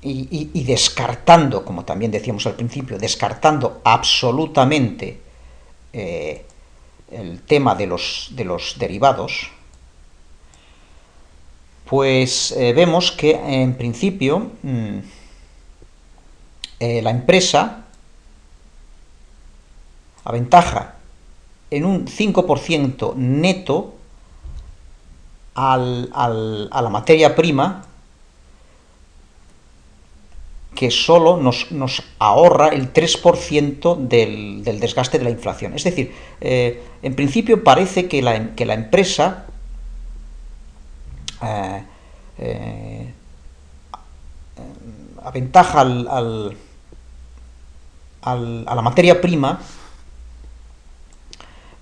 y descartando, como también decíamos al principio, descartando absolutamente el tema de los derivados, pues vemos que en principio la empresa aventaja en un 5% neto a la materia prima, que solo nos ahorra el 3% del desgaste de la inflación. Es decir, en principio parece que la empresa aventaja a la materia prima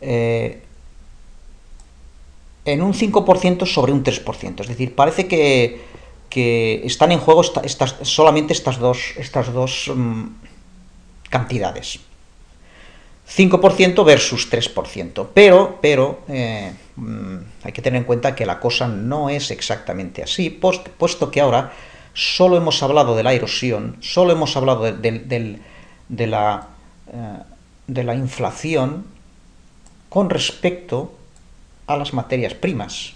en un 5% sobre un 3%. Es decir, parece que están en juego solamente estas dos cantidades. 5% versus 3%. Pero hay que tener en cuenta que la cosa no es exactamente así, puesto que ahora solo hemos hablado de la erosión, solo hemos hablado de la inflación con respecto a las materias primas,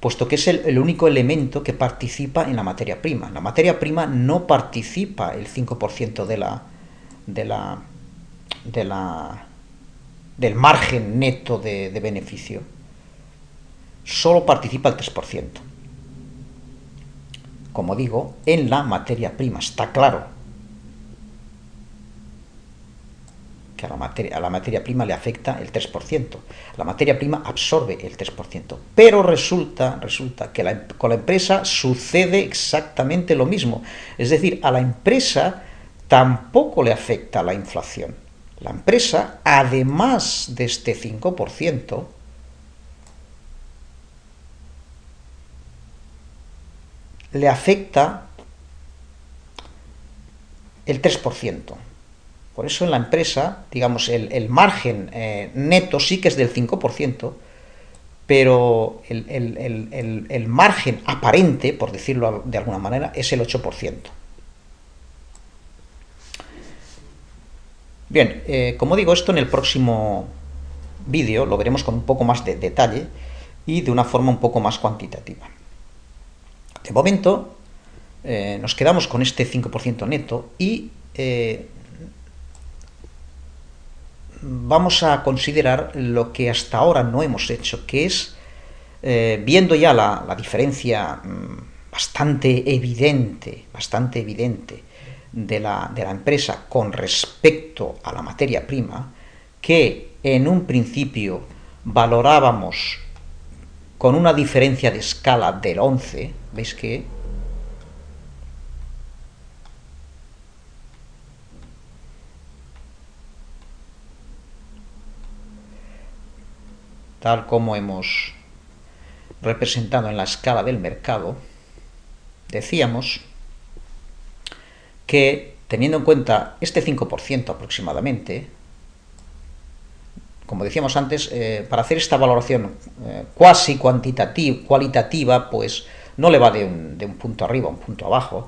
puesto que es el único elemento que participa en la materia prima. La materia prima no participa el 5% del margen neto de beneficio. Solo participa el 3%. Como digo, en la materia prima, está claro que a la materia prima le afecta el 3%. La materia prima absorbe el 3%. Pero resulta que con la empresa sucede exactamente lo mismo. Es decir, a la empresa tampoco le afecta la inflación. La empresa, además de este 5%, le afecta el 3%. Por eso en la empresa, digamos, el margen neto sí que es del 5%, pero el margen aparente, por decirlo de alguna manera, es el 8%. Bien, como digo, esto en el próximo vídeo lo veremos con un poco más de detalle y de una forma un poco más cuantitativa. De momento, nos quedamos con este 5% neto y vamos a considerar lo que hasta ahora no hemos hecho, que es, viendo ya la diferencia bastante evidente de la empresa con respecto a la materia prima, que en un principio valorábamos con una diferencia de escala del 11, ¿veis que? Tal como hemos representado en la escala del mercado, decíamos que, teniendo en cuenta este 5% aproximadamente, como decíamos antes, para hacer esta valoración cuasi cualitativa, pues no le va de un punto arriba a un punto abajo.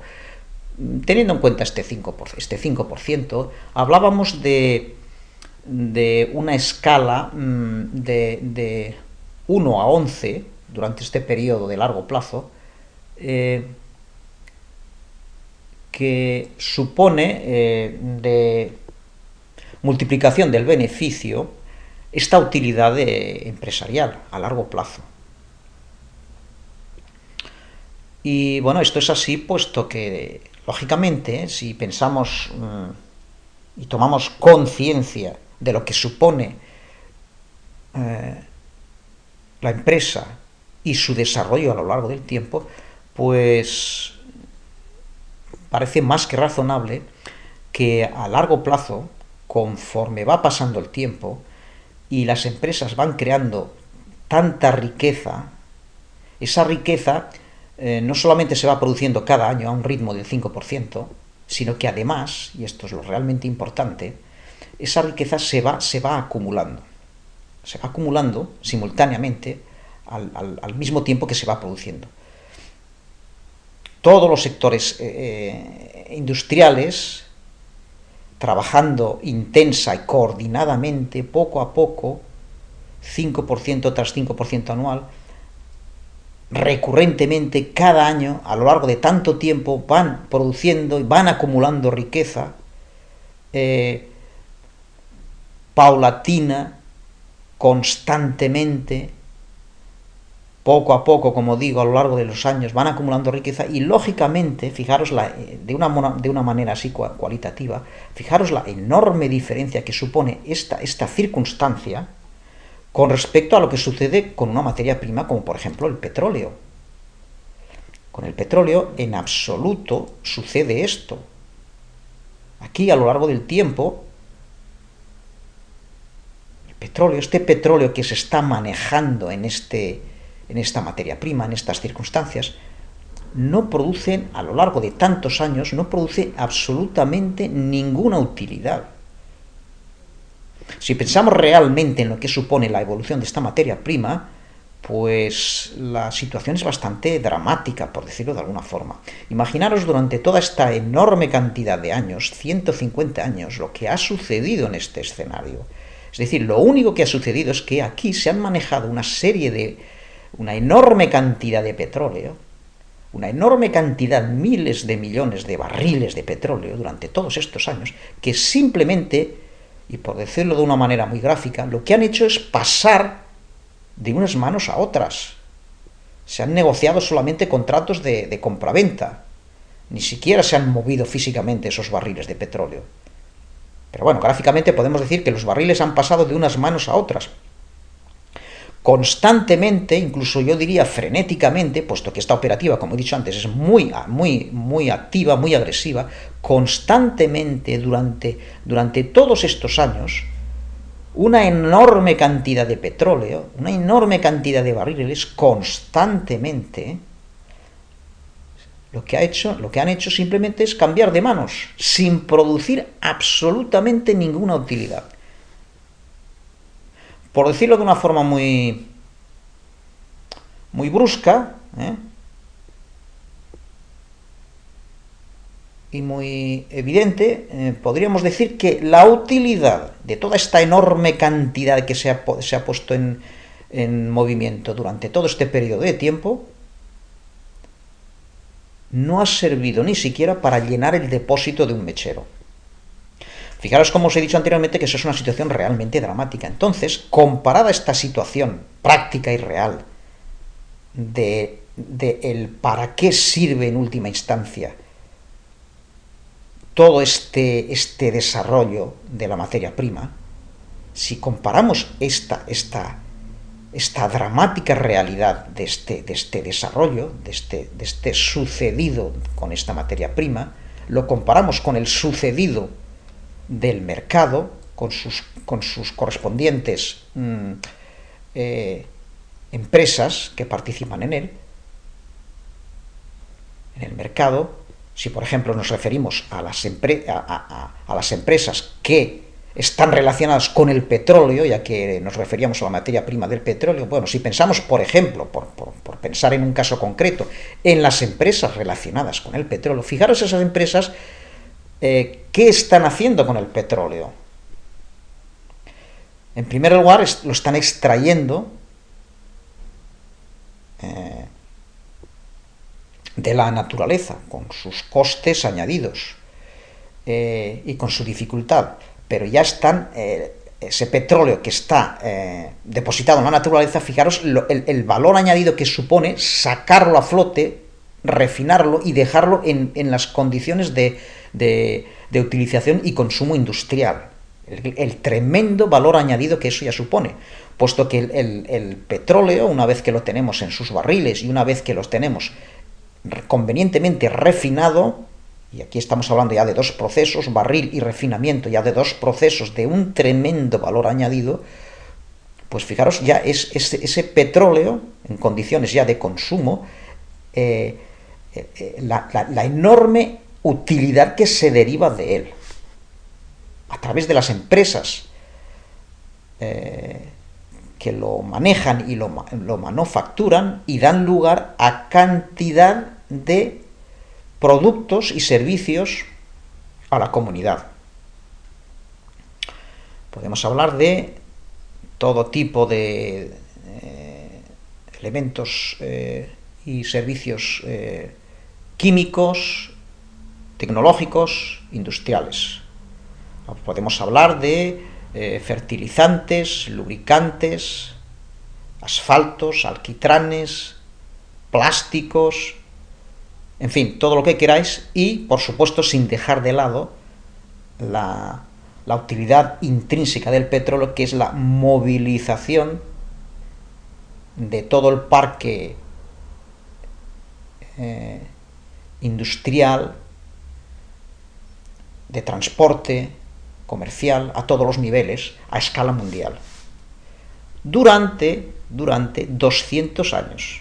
Teniendo en cuenta este 5%, hablábamos de una escala de 1 a 11 durante este periodo de largo plazo, que supone de multiplicación del beneficio esta utilidad empresarial a largo plazo. Y bueno, esto es así puesto que, lógicamente, si pensamos y tomamos conciencia de lo que supone la empresa y su desarrollo a lo largo del tiempo, pues parece más que razonable que a largo plazo, conforme va pasando el tiempo y las empresas van creando tanta riqueza, esa riqueza no solamente se va produciendo cada año a un ritmo del 5%, sino que además, y esto es lo realmente importante, esa riqueza se va acumulando. Se va acumulando simultáneamente al mismo tiempo que se va produciendo. Todos los sectores industriales, trabajando intensa y coordinadamente, poco a poco, 5% tras 5% anual, recurrentemente, cada año, a lo largo de tanto tiempo, van produciendo y van acumulando riqueza paulatina, constantemente, poco a poco, como digo, a lo largo de los años, van acumulando riqueza y, lógicamente, fijaros de una manera así cualitativa, fijaros la enorme diferencia que supone esta circunstancia con respecto a lo que sucede con una materia prima como, por ejemplo, el petróleo. Con el petróleo, en absoluto, sucede esto. Aquí, a lo largo del tiempo, este petróleo que se está manejando en esta materia prima, en estas circunstancias, no producen, a lo largo de tantos años, no produce absolutamente ninguna utilidad. Si pensamos realmente en lo que supone la evolución de esta materia prima, pues la situación es bastante dramática, por decirlo de alguna forma. Imaginaros durante toda esta enorme cantidad de años, 150 años, lo que ha sucedido en este escenario. Es decir, lo único que ha sucedido es que aquí se han manejado una enorme cantidad de petróleo, una enorme cantidad, miles de millones de barriles de petróleo durante todos estos años, que simplemente, y por decirlo de una manera muy gráfica, lo que han hecho es pasar de unas manos a otras. Se han negociado solamente contratos de compraventa. Ni siquiera se han movido físicamente esos barriles de petróleo. Pero bueno, gráficamente podemos decir que los barriles han pasado de unas manos a otras. Constantemente, incluso yo diría frenéticamente, puesto que esta operativa, como he dicho antes, es muy activa, muy agresiva, constantemente durante todos estos años, una enorme cantidad de petróleo, una enorme cantidad de barriles, constantemente, lo que han hecho simplemente es cambiar de manos, sin producir absolutamente ninguna utilidad. Por decirlo de una forma muy brusca, y muy evidente, podríamos decir que la utilidad de toda esta enorme cantidad que se ha puesto en movimiento durante todo este periodo de tiempo no ha servido ni siquiera para llenar el depósito de un mechero. Fijaros, como os he dicho anteriormente, que eso es una situación realmente dramática. Entonces, comparada esta situación práctica y real de el para qué sirve en última instancia todo este desarrollo de la materia prima, si comparamos esta dramática realidad de este desarrollo, de este sucedido con esta materia prima, lo comparamos con el sucedido del mercado, con sus correspondientes empresas que participan en el mercado. Si, por ejemplo, nos referimos a las empresas que están relacionadas con el petróleo, ya que nos referíamos a la materia prima del petróleo. Bueno, si pensamos, por ejemplo, por pensar en un caso concreto, en las empresas relacionadas con el petróleo, fijaros esas empresas, ¿qué están haciendo con el petróleo? En primer lugar, lo están extrayendo de la naturaleza, con sus costes añadidos y con su dificultad, pero ya están, ese petróleo que está depositado en la naturaleza, fijaros el valor añadido que supone sacarlo a flote, refinarlo y dejarlo en las condiciones de utilización y consumo industrial. El tremendo valor añadido que eso ya supone, puesto que el petróleo, una vez que lo tenemos en sus barriles y una vez que los tenemos convenientemente refinado, y aquí estamos hablando ya de dos procesos, barril y refinamiento, ya de dos procesos de un tremendo valor añadido, pues fijaros, ya es ese petróleo, en condiciones ya de consumo, la enorme utilidad que se deriva de él, a través de las empresas que lo manejan y lo manufacturan y dan lugar a cantidad de productos y servicios a la comunidad. Podemos hablar de todo tipo de elementos y servicios químicos, tecnológicos, industriales. Podemos hablar de fertilizantes, lubricantes, asfaltos, alquitranes, plásticos, en fin, todo lo que queráis, y por supuesto sin dejar de lado la utilidad intrínseca del petróleo, que es la movilización de todo el parque industrial, de transporte, comercial, a todos los niveles, a escala mundial, durante 200 años.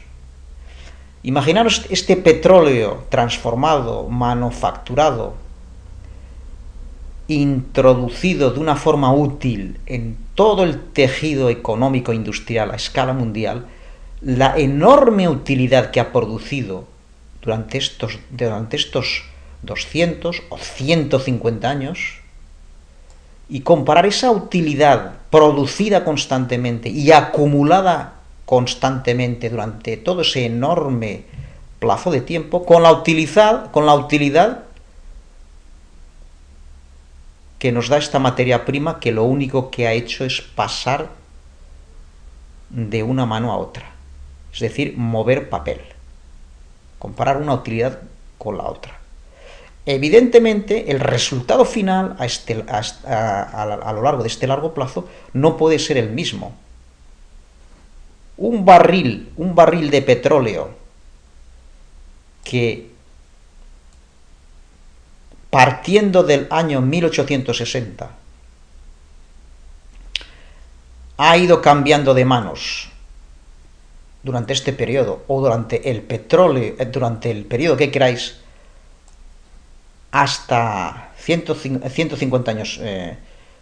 Imaginaros este petróleo transformado, manufacturado, introducido de una forma útil en todo el tejido económico industrial a escala mundial, la enorme utilidad que ha producido durante estos 200 o 150 años, y comparar esa utilidad producida constantemente y acumulada constantemente durante todo ese enorme plazo de tiempo con la utilidad que nos da esta materia prima, que lo único que ha hecho es pasar de una mano a otra, es decir, mover papel. Comparar una utilidad con la otra. Evidentemente, el resultado final a lo largo de este largo plazo no puede ser el mismo. Un barril de petróleo que, partiendo del año 1860, ha ido cambiando de manos durante este periodo, o durante el periodo que queráis, hasta 150 años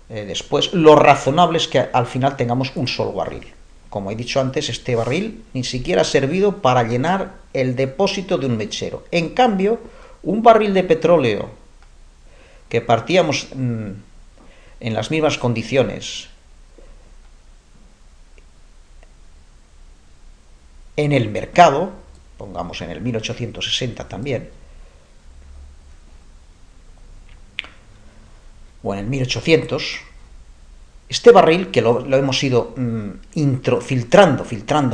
después, lo razonable es que al final tengamos un solo barril. Como he dicho antes, este barril ni siquiera ha servido para llenar el depósito de un mechero. En cambio, un barril de petróleo que partíamos en las mismas condiciones en el mercado, pongamos en el 1860 también, o en el 1800, este barril, que lo hemos ido filtrando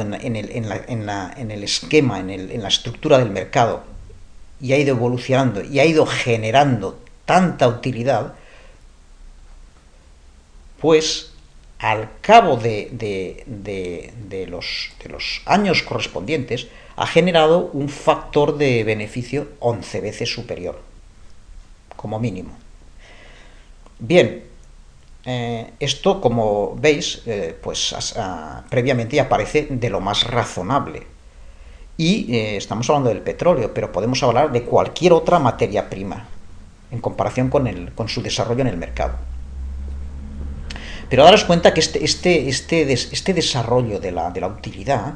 en el esquema, en la estructura del mercado, y ha ido evolucionando, y ha ido generando tanta utilidad, pues al cabo de los años correspondientes, ha generado un factor de beneficio 11 veces superior, como mínimo. Bien, esto, como veis, previamente ya parece de lo más razonable. Y estamos hablando del petróleo, pero podemos hablar de cualquier otra materia prima, en comparación con su desarrollo en el mercado. Pero daros cuenta que este desarrollo de la utilidad,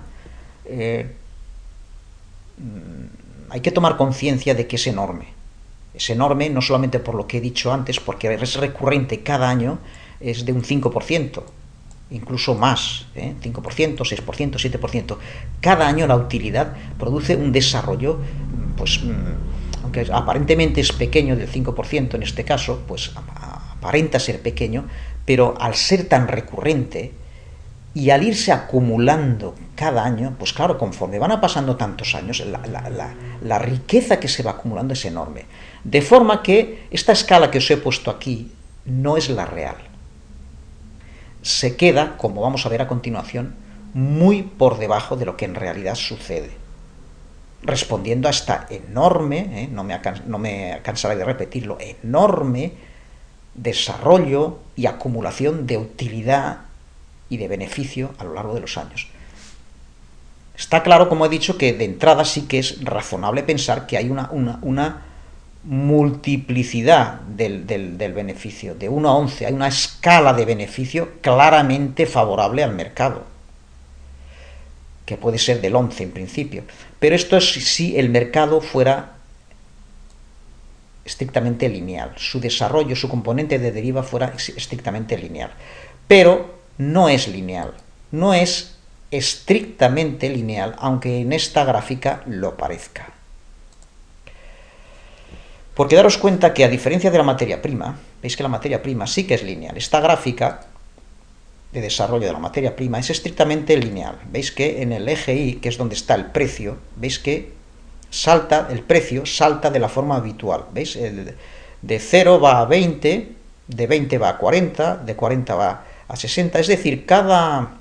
eh, hay que tomar conciencia de que es enorme. Es enorme no solamente por lo que he dicho antes, porque es recurrente cada año, es de un 5%, incluso más, 5%, 6%, 7%. Cada año la utilidad produce un desarrollo, pues, aunque aparentemente es pequeño, del 5% en este caso, pues aparenta ser pequeño, pero al ser tan recurrente y al irse acumulando cada año, pues claro, conforme van pasando tantos años, la riqueza que se va acumulando es enorme. De forma que esta escala que os he puesto aquí no es la real. Se queda, como vamos a ver a continuación, muy por debajo de lo que en realidad sucede. Respondiendo a esta enorme, no me cansaré de repetirlo, enorme desarrollo y acumulación de utilidad y de beneficio a lo largo de los años. Está claro, como he dicho, que de entrada sí que es razonable pensar que hay una multiplicidad del beneficio, de 1 a 11, hay una escala de beneficio claramente favorable al mercado, que puede ser del 11 en principio. Pero esto es si el mercado fuera estrictamente lineal, su desarrollo, su componente de deriva fuera estrictamente lineal. Pero no es lineal, no es estrictamente lineal, aunque en esta gráfica lo parezca. Porque daros cuenta que a diferencia de la materia prima, veis que la materia prima sí que es lineal. Esta gráfica de desarrollo de la materia prima es estrictamente lineal. Veis que en el eje Y, que es donde está el precio, veis que el precio salta de la forma habitual. ¿Veis? De 0 va a 20, de 20 va a 40, de 40 va a 60. Es decir, cada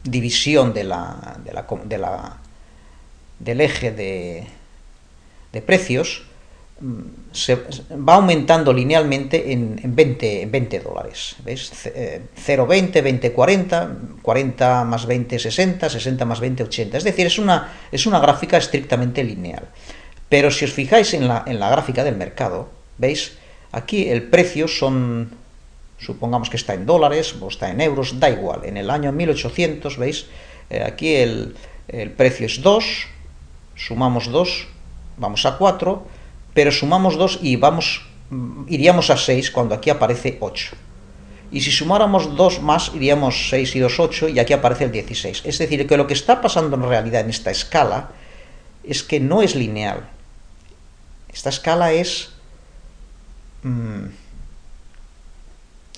división del eje de precios se va aumentando linealmente en 20 dólares. ¿Veis? 0, 20, 20, 40, 40 más 20, 60, 60 más 20, 80. Es decir, es una gráfica estrictamente lineal. Pero si os fijáis en la gráfica del mercado, ¿veis? Aquí el precio supongamos que está en dólares o está en euros, da igual. En el año 1800, ¿veis? Aquí el precio es 2, sumamos 2, vamos a 4, pero sumamos 2 y iríamos a 6 cuando aquí aparece 8. Y si sumáramos 2 más, iríamos 6 y 2, 8, y aquí aparece el 16. Es decir, que lo que está pasando en realidad en esta escala es que no es lineal. Esta escala es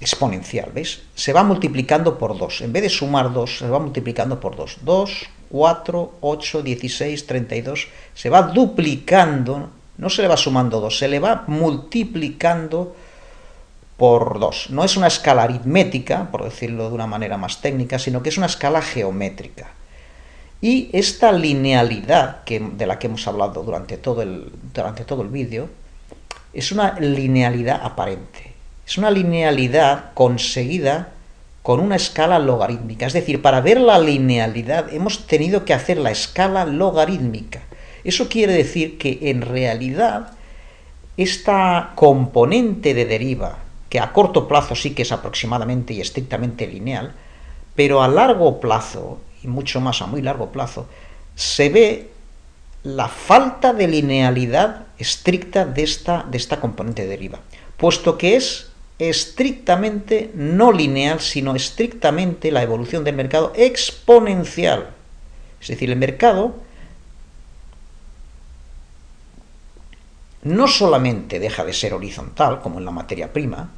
exponencial, ¿veis? Se va multiplicando por 2. En vez de sumar 2, se va multiplicando por 2. 2, 4, 8, 16, 32. Se va duplicando, no se le va sumando 2, se le va multiplicando por 2. No es una escala aritmética, por decirlo de una manera más técnica, sino que es una escala geométrica. Y esta linealidad de la que hemos hablado durante todo el vídeo es una linealidad aparente. Es una linealidad conseguida con una escala logarítmica. Es decir, para ver la linealidad hemos tenido que hacer la escala logarítmica. Eso quiere decir que en realidad esta componente de deriva, que a corto plazo sí que es aproximadamente y estrictamente lineal, pero a largo plazo, y mucho más a muy largo plazo, se ve la falta de linealidad estricta de esta componente de deriva, puesto que es estrictamente no lineal, sino estrictamente la evolución del mercado exponencial. Es decir, el mercado no solamente deja de ser horizontal, como en la materia prima,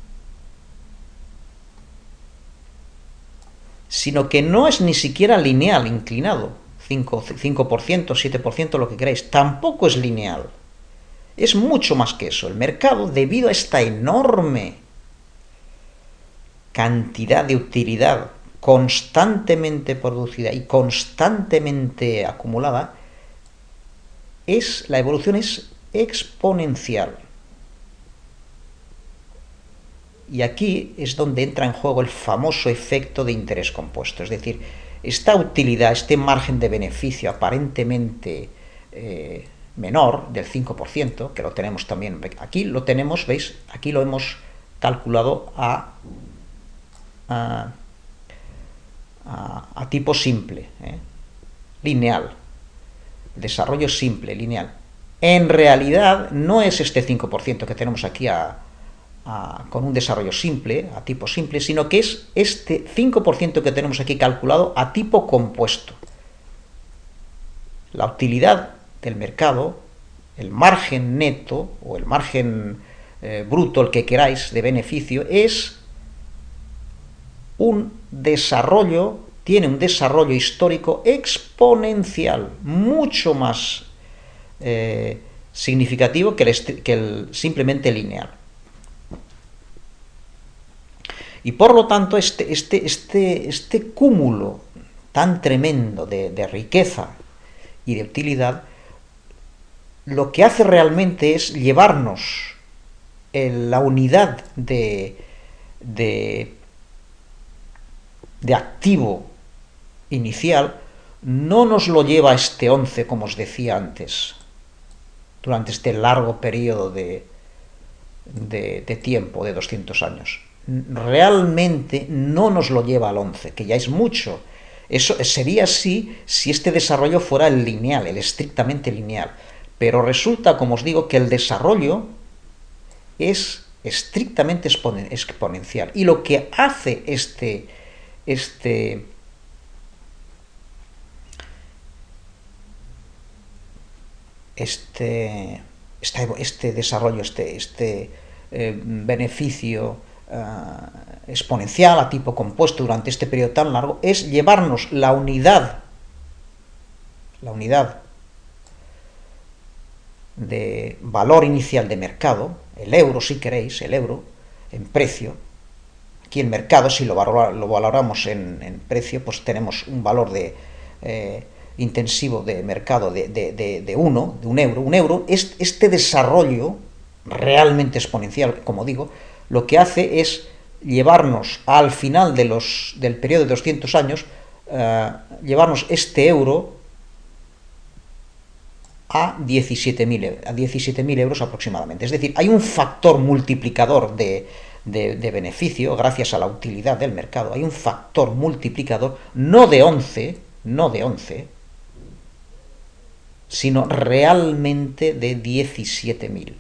sino que no es ni siquiera lineal, inclinado, 5%, 7%, lo que queráis, tampoco es lineal. Es mucho más que eso. El mercado, debido a esta enorme cantidad de utilidad constantemente producida y constantemente acumulada, la evolución es exponencial. Y aquí es donde entra en juego el famoso efecto de interés compuesto. Es decir, esta utilidad, este margen de beneficio aparentemente menor del 5%, que lo tenemos también, aquí lo tenemos, ¿veis? Aquí lo hemos calculado a tipo simple, lineal, desarrollo simple, lineal. En realidad no es este 5% que tenemos aquí con un desarrollo simple, a tipo simple, sino que es este 5% que tenemos aquí calculado a tipo compuesto. La utilidad del mercado, el margen neto o el margen bruto, el que queráis, de beneficio, es un desarrollo, tiene un desarrollo histórico exponencial, mucho más significativo que el simplemente lineal. Y por lo tanto, este cúmulo tan tremendo de riqueza y de utilidad, lo que hace realmente es llevarnos la unidad de activo inicial, no nos lo lleva a este 11, como os decía antes, durante este largo periodo de tiempo, de 200 años. Realmente no nos lo lleva al 11, que ya es mucho. Eso sería así si este desarrollo fuera el lineal, el estrictamente lineal. Pero resulta, como os digo, que el desarrollo es estrictamente exponencial. Y lo que hace este desarrollo, beneficio exponencial a tipo compuesto durante este periodo tan largo, es llevarnos la unidad de valor inicial de mercado, el euro si queréis, el euro en precio. Aquí el mercado, si lo valoramos en precio, pues tenemos un valor intensivo de mercado de 1, de un euro. Un euro, este desarrollo realmente exponencial, como digo, lo que hace es llevarnos al final del periodo de 200 años, llevarnos este euro a 17.000 euros aproximadamente. Es decir, hay un factor multiplicador de beneficio, gracias a la utilidad del mercado, hay un factor multiplicador no de 11, sino realmente de 17.000.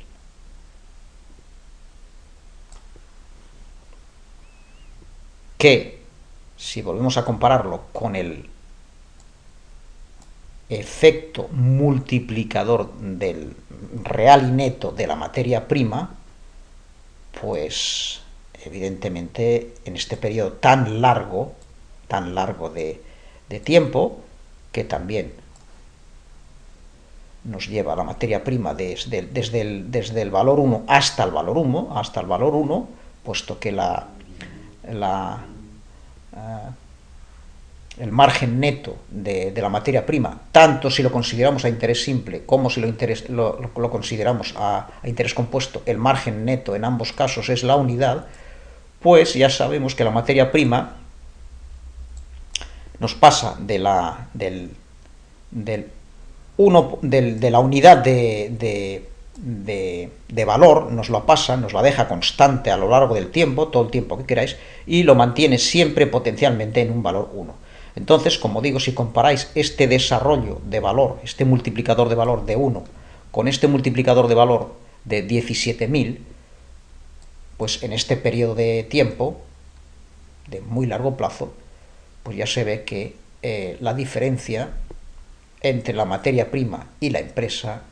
Que, si volvemos a compararlo con el efecto multiplicador del real y neto de la materia prima, pues evidentemente en este periodo tan largo de tiempo, que también nos lleva la materia prima desde el valor 1 hasta el valor 1, puesto que el margen neto de la materia prima, tanto si lo consideramos a interés simple como si lo consideramos a interés compuesto, el margen neto en ambos casos es la unidad, pues ya sabemos que la materia prima nos pasa de la unidad de valor, nos la deja constante a lo largo del tiempo, todo el tiempo que queráis, y lo mantiene siempre potencialmente en un valor 1. Entonces, como digo, si comparáis este desarrollo de valor, este multiplicador de valor de 1, con este multiplicador de valor de 17.000, pues en este periodo de tiempo, de muy largo plazo, pues ya se ve que la diferencia entre la materia prima y la empresa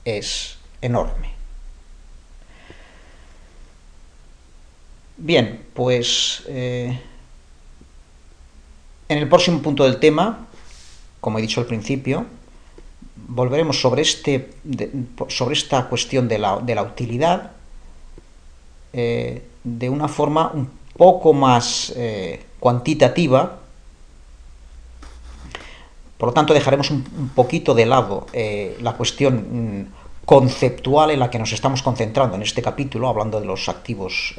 es enorme. Bien, pues en el próximo punto del tema, como he dicho al principio, volveremos sobre esta cuestión de la utilidad de una forma un poco más cuantitativa. Por lo tanto, dejaremos un poquito de lado la cuestión conceptual en la que nos estamos concentrando en este capítulo, hablando de los activos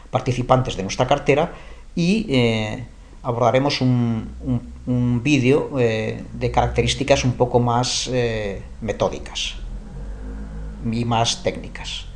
participantes de nuestra cartera, y abordaremos un vídeo de características un poco más metódicas y más técnicas.